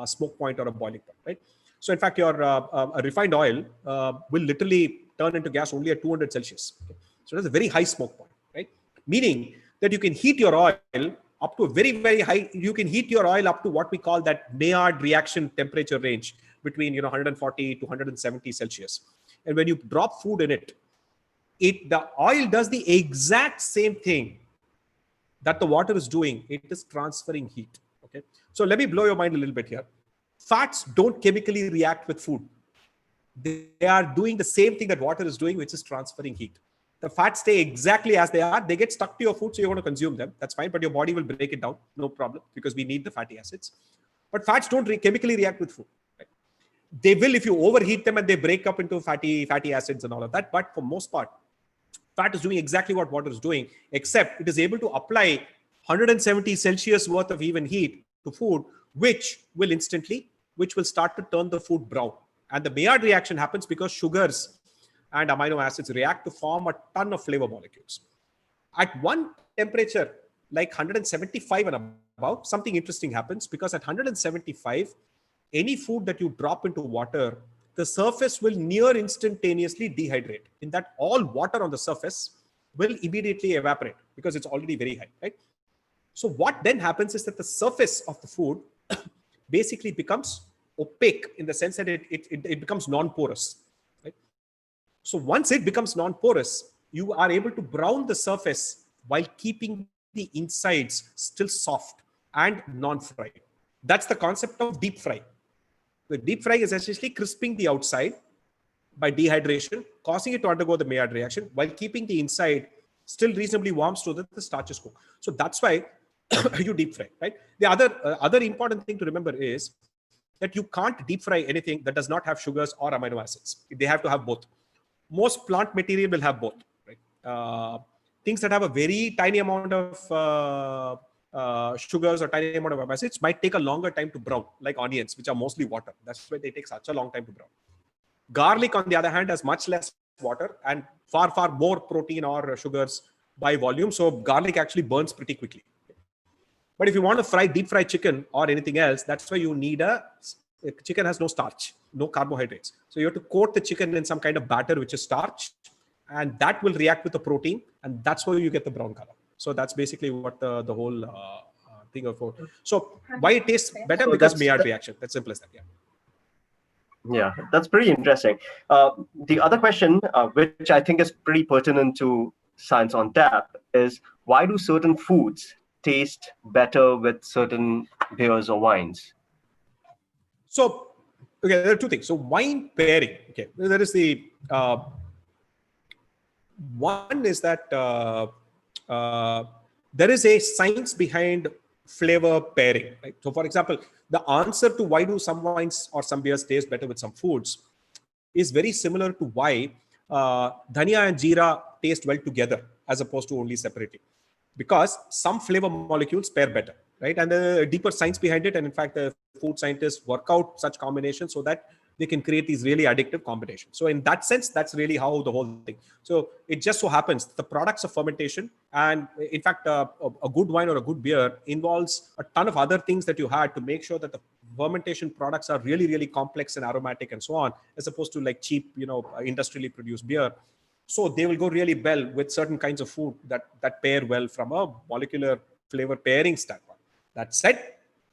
smoke point or a boiling point, right? So in fact, your a refined oil will literally turn into gas only at 200 Celsius. Okay? So that's a very high smoke point, right? Meaning that you can heat your oil up to a very, very high. You can heat your oil up to what we call that Maillard reaction temperature range between 140 to 170 Celsius. And when you drop food in it, the oil does the exact same thing that the water is doing, it is transferring heat. Okay. So let me blow your mind a little bit here. Fats don't chemically react with food. They are doing the same thing that water is doing, which is transferring heat. The fats stay exactly as they are. They get stuck to your food, so you're going to consume them. That's fine, but your body will break it down. No problem, because we need the fatty acids. But fats don't chemically react with food. Right? They will if you overheat them and they break up into fatty acids and all of that. But for most part, fat is doing exactly what water is doing, except it is able to apply 170 Celsius worth of even heat to food, which will start to turn the food brown. And the Maillard reaction happens because sugars and amino acids react to form a ton of flavor molecules. At one temperature, like 175 and above, something interesting happens, because at 175, any food that you drop into water, the surface will near instantaneously dehydrate. In that, all water on the surface will immediately evaporate because it's already very high, right? So what then happens is that the surface of the food basically becomes opaque, in the sense that it becomes non-porous. Right? So once it becomes non-porous, you are able to brown the surface while keeping the insides still soft and non-fried. That's the concept of deep fry. The deep fry is essentially crisping the outside by dehydration, causing it to undergo the Maillard reaction while keeping the inside still reasonably warm so that the starches cook. So that's why you deep fry, right? The other important thing to remember is that you can't deep fry anything that does not have sugars or amino acids. They have to have both. Most plant material will have both, right? Things that have a very tiny amount of sugars or tiny amount of amino acids might take a longer time to brown, like onions, which are mostly water. That's why they take such a long time to brown. Garlic, on the other hand, has much less water and far, far more protein or sugars by volume. So garlic actually burns pretty quickly. But if you want to deep fry chicken or anything else, that's why you need chicken has no starch, no carbohydrates. So you have to coat the chicken in some kind of batter, which is starch, and that will react with the protein, and that's where you get the brown color. So that's basically what the whole thing of food. So why it tastes better? So because Maillard reaction. That's simple as that. Yeah. Yeah, that's pretty interesting. The other question, which I think is pretty pertinent to Science on Tap, is why do certain foods taste better with certain beers or wines? So, okay, there are two things. So wine pairing. Okay, there is the one is that there is a science behind flavor pairing. Right? So, for example, the answer to why do some wines or some beers taste better with some foods is very similar to why dhania and jeera taste well together as opposed to only separately. Because some flavor molecules pair better, right? And the deeper science behind it, and in fact, the food scientists work out such combinations so that they can create these really addictive combinations. So in that sense, that's really how the whole thing. So it just so happens the products of fermentation, and in fact, a good wine or a good beer involves a ton of other things that you had to make sure that the fermentation products are really, really complex and aromatic and so on, as opposed to like cheap, industrially produced beer. So they will go really well with certain kinds of food that pair well from a molecular flavor pairing standpoint. That said,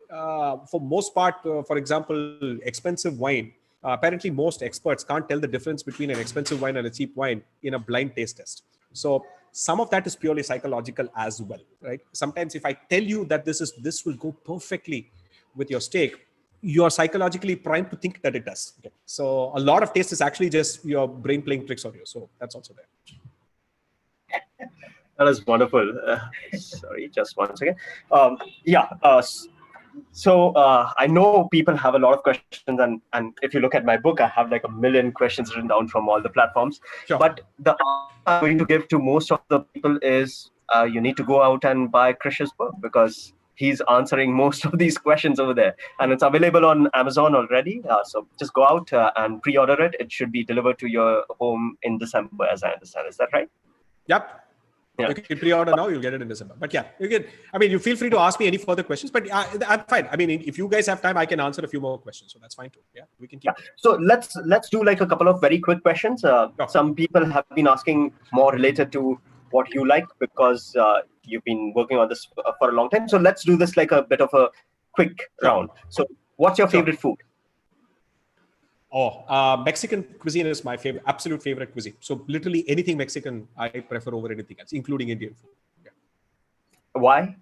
for most part, for example, expensive wine, apparently most experts can't tell the difference between an expensive wine and a cheap wine in a blind taste test. So some of that is purely psychological as well, right? Sometimes if I tell you that this will go perfectly with your steak, you are psychologically primed to think that it does. Okay. So a lot of taste is actually just your brain playing tricks on you. So that's also there. That is wonderful. Sorry, just one second. So I know people have a lot of questions, and if you look at my book, I have like 1 million questions written down from all the platforms. Sure. But the answer I'm going to give to most of the people is you need to go out and buy Krish's book, because he's answering most of these questions over there, and it's available on Amazon already. So just go out and pre-order it. It should be delivered to your home in December, as I understand. Is that right? Yep. Yeah. You can pre-order now, you'll get it in December. But yeah, you can. I mean, you feel free to ask me any further questions, but I'm fine. I mean, if you guys have time, I can answer a few more questions. So that's fine too. Yeah, we can keep. Yeah. So let's do like a couple of very quick questions. Sure. Some people have been asking more related to what you like, because you've been working on this for a long time. So let's do this like a bit of a quick round. So what's your favorite food? Mexican cuisine is my absolute favorite cuisine. So literally anything Mexican, I prefer over anything else, including Indian food. Yeah. Why?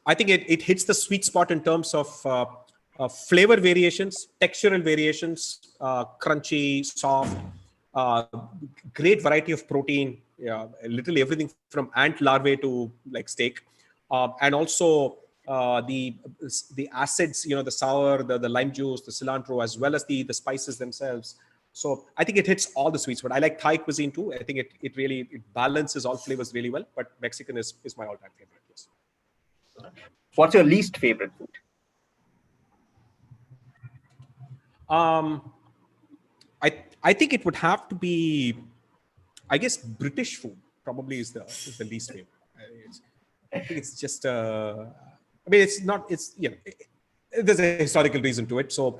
I think it hits the sweet spot in terms of flavor variations, textural variations, crunchy, soft, uh, great variety of protein, literally everything from ant larvae to like steak, and also the acids, the sour, the lime juice, the cilantro, as well as the spices themselves. So I think it hits all the sweet spot. I like Thai cuisine too. I think it really balances all flavors really well. But Mexican is my all-time favorite. Yes. What's your least favorite food? I think it would have to be, I guess, British food probably is the least favorite. I think it's just I mean, it's not. It's there's a historical reason to it. So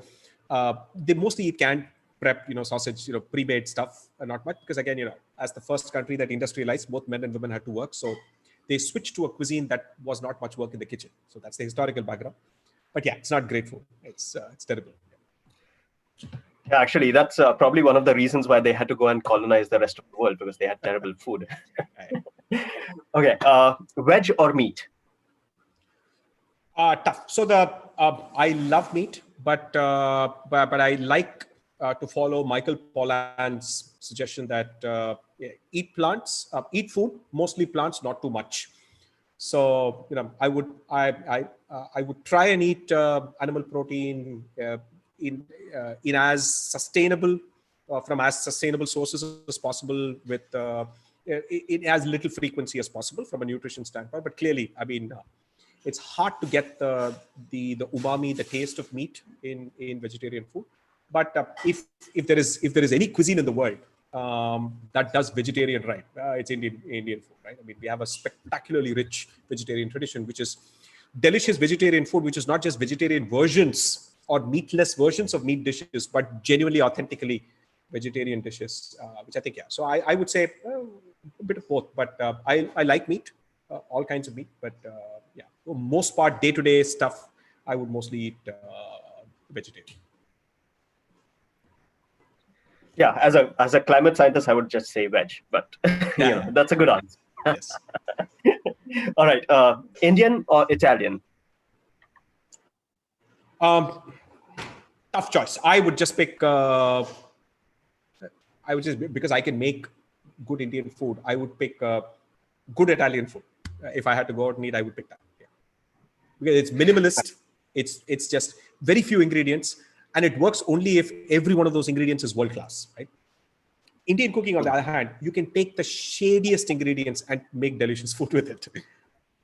they mostly eat canned prep, sausage, pre-made stuff, not much, because again, as the first country that industrialized, both men and women had to work. So they switched to a cuisine that was not much work in the kitchen. So that's the historical background. But yeah, it's not great food. It's terrible. Yeah, actually, that's probably one of the reasons why they had to go and colonize the rest of the world, because they had terrible food. Okay, veg or meat? Tough. So I love meat, but I like to follow Michael Pollan's suggestion that eat plants, eat food, mostly plants, not too much. So I would try and eat animal protein in as sustainable from as sustainable sources as possible, with in as little frequency as possible from a nutrition standpoint. But clearly, I mean, it's hard to get the umami, the taste of meat in vegetarian food. But if there is any cuisine in the world that does vegetarian right, it's Indian food, right? I mean, we have a spectacularly rich vegetarian tradition, which is delicious vegetarian food, which is not just vegetarian versions or meatless versions of meat dishes, but genuinely, authentically vegetarian dishes, which I think, yeah. So I would say a bit of both, but I like meat, all kinds of meat, but yeah, for most part, day-to-day stuff, I would mostly eat vegetarian. Yeah, as a climate scientist, I would just say veg, but that's a good answer. Yes. All right, Indian or Italian? Tough choice. I would just pick. Because I can make good Indian food, I would pick good Italian food. If I had to go out and eat, I would pick that. Yeah. Because it's minimalist. It's just very few ingredients, and it works only if every one of those ingredients is world class, right? Indian cooking, on the other hand, you can take the shadiest ingredients and make delicious food with it.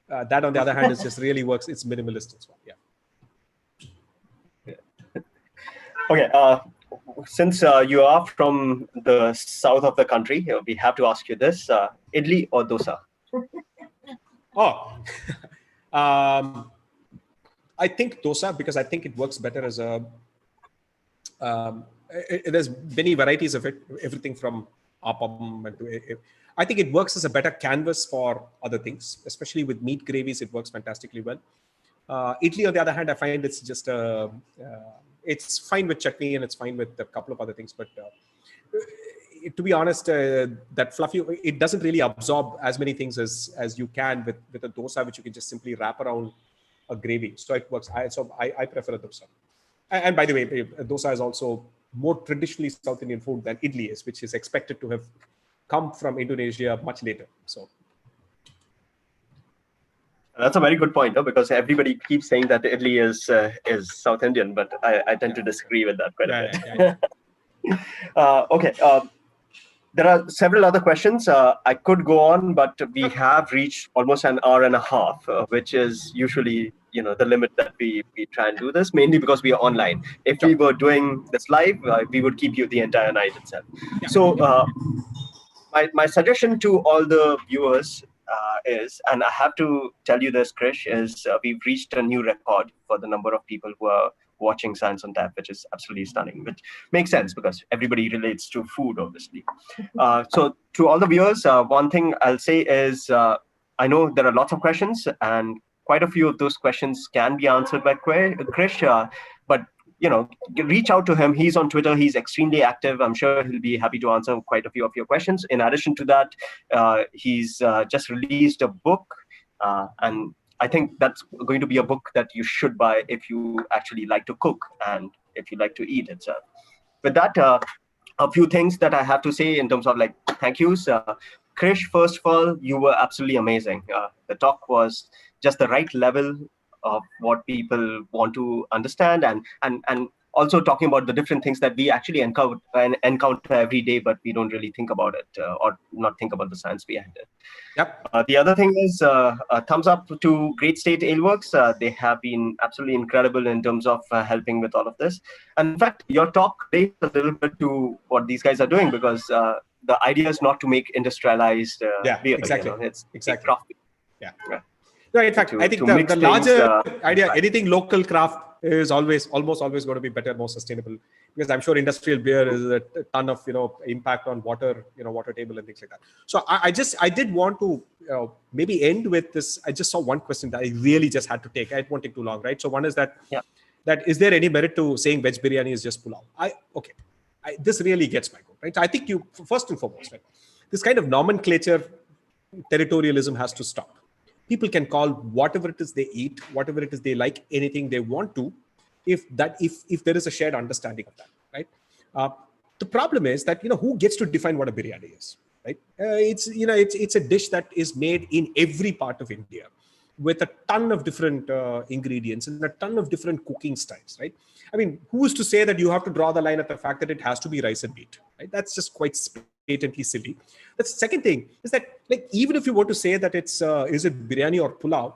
That, on the other hand, is just really works. It's minimalist as well. Yeah. Okay, since you are from the south of the country, we have to ask you this: idli or dosa? Oh, I think dosa, because I think it works better as a. There's many varieties of it. Everything from appam to. I think it works as a better canvas for other things, especially with meat gravies. It works fantastically well. Idli, on the other hand, I find it's just it's fine with chutney and it's fine with a couple of other things. But to be honest, that fluffy, it doesn't really absorb as many things as you can with a dosa, which you can just simply wrap around a gravy. So it works. I prefer a dosa. And by the way, dosa is also more traditionally South Indian food than idli is, which is expected to have come from Indonesia much later. So. That's a very good point, though, because everybody keeps saying that idli is South Indian, but I tend to disagree with that quite a bit. Okay, there are several other questions. I could go on, but we have reached almost an hour and a half, which is usually the limit that we try and do this, mainly because we are online. If we were doing this live, we would keep you the entire night itself. Yeah. So my suggestion to all the viewers is, and I have to tell you this, Krish, is we've reached a new record for the number of people who are watching Science on Tap, which is absolutely stunning, which makes sense because everybody relates to food, obviously. So to all the viewers, one thing I'll say is, I know there are lots of questions, and quite a few of those questions can be answered by Krish, but reach out to him. He's on Twitter. He's extremely active. I'm sure he'll be happy to answer quite a few of your questions. In addition to that, he's just released a book, and I think that's going to be a book that you should buy if you actually like to cook and if you like to eat itself. With that, a few things that I have to say in terms of like thank yous. Krish, first of all, you were absolutely amazing. The talk was just the right level of what people want to understand, and also talking about the different things that we actually encounter every day, but we don't really think about it or not think about the science behind it. Yep. The other thing is a thumbs up to Great State Aleworks. They have been absolutely incredible in terms of helping with all of this. And in fact, your talk relates a little bit to what these guys are doing, because the idea is not to make industrialized beer. Exactly. It's exactly. craft beer. Yeah. No, in fact, I think the larger idea, anything local craft is almost always going to be better, more sustainable, because I'm sure industrial beer is a ton of impact on water, water table and things like that. So I did want to maybe end with this. I just saw one question that I really just had to take. It won't take too long, right? So one is that is there any merit to saying veg biryani is just pulao? This really gets my goal, right? So I think you first and foremost, right, this kind of nomenclature territorialism has to stop. People can call whatever it is they eat, whatever it is they like, anything they want to, if there is a shared understanding of that, right? The problem is that who gets to define what a biryani is, right? It's a dish that is made in every part of India with a ton of different ingredients and a ton of different cooking styles, right? I mean, who's to say that you have to draw the line at the fact that it has to be rice and meat, right? That's just quite patently silly. The second thing is that, like, even if you were to say that it's is it biryani or pulao,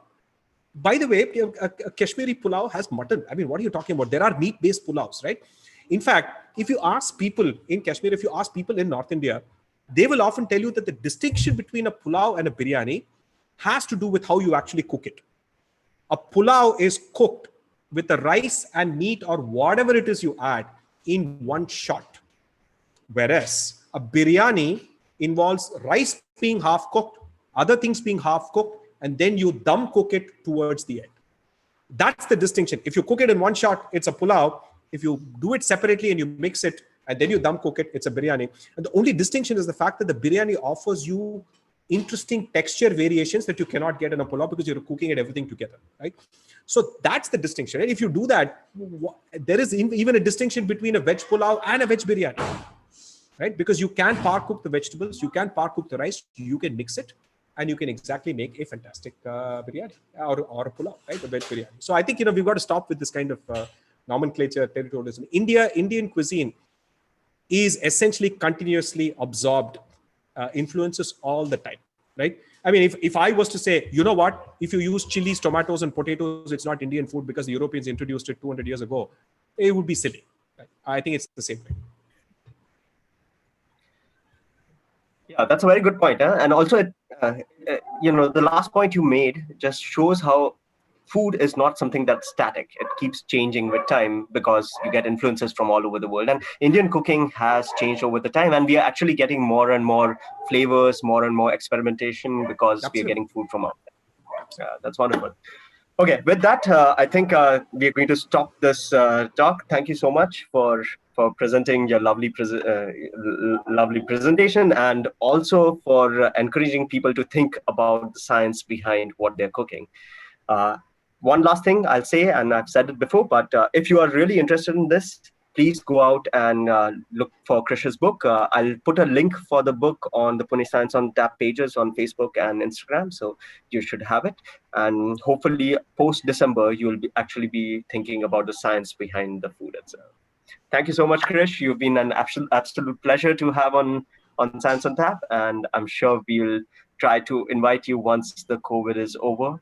by the way, a Kashmiri pulao has mutton. I mean, what are you talking about? There are meat-based pulaos, right? In fact, if you ask people in Kashmir, if you ask people in North India, they will often tell you that the distinction between a pulao and a biryani has to do with how you actually cook it. A pulao is cooked with the rice and meat or whatever it is you add in one shot. Whereas a biryani involves rice being half cooked, other things being half cooked, and then you dum cook it towards the end. That's the distinction. If you cook it in one shot, it's a pulao. If you do it separately and you mix it and then you dum cook it, it's a biryani. And the only distinction is the fact that the biryani offers you interesting texture variations that you cannot get in a pulao because you're cooking it everything together, right? So that's the distinction. And if you do that, there is even a distinction between a veg pulao and a veg biryani, right? Because you can par cook the vegetables, you can par cook the rice, you can mix it, and you can exactly make a fantastic biryani or a pulao, right? A veg biryani. So I think we've got to stop with this kind of nomenclature, territorialism. Indian cuisine is essentially continuously absorbed influences all the time, right? I mean, if I was to say, you know what, if you use chilies, tomatoes, and potatoes, it's not Indian food because the Europeans introduced it 200 years ago, it would be silly. Right? I think it's the same thing. Yeah, that's a very good point. And also, the last point you made just shows how food is not something that's static. It keeps changing with time because you get influences from all over the world. And Indian cooking has changed over the time. And we are actually getting more and more flavors, more and more experimentation because we are getting food from out there. That's wonderful. Okay, with that, I think we are going to stop this talk. Thank you so much for presenting your lovely presentation, and also for encouraging people to think about the science behind what they're cooking. One last thing I'll say, and I've said it before, but if you are really interested in this, please go out and look for Krish's book. I'll put a link for the book on the Pune Science on Tap pages on Facebook and Instagram, so you should have it. And hopefully, post-December, you'll actually be thinking about the science behind the food itself. Thank you so much, Krish. You've been an absolute pleasure to have on Science on Tap, and I'm sure we'll try to invite you once the COVID is over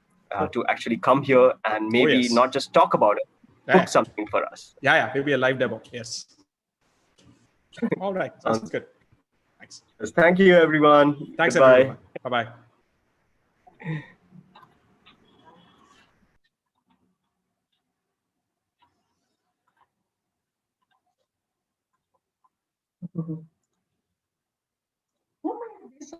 to actually come here and maybe not just talk about it, cook something for us. Yeah, maybe a live demo. Yes. All right. Sounds good. Thanks. Thank you, everyone. Thanks, Goodbye. everyone. Bye-bye.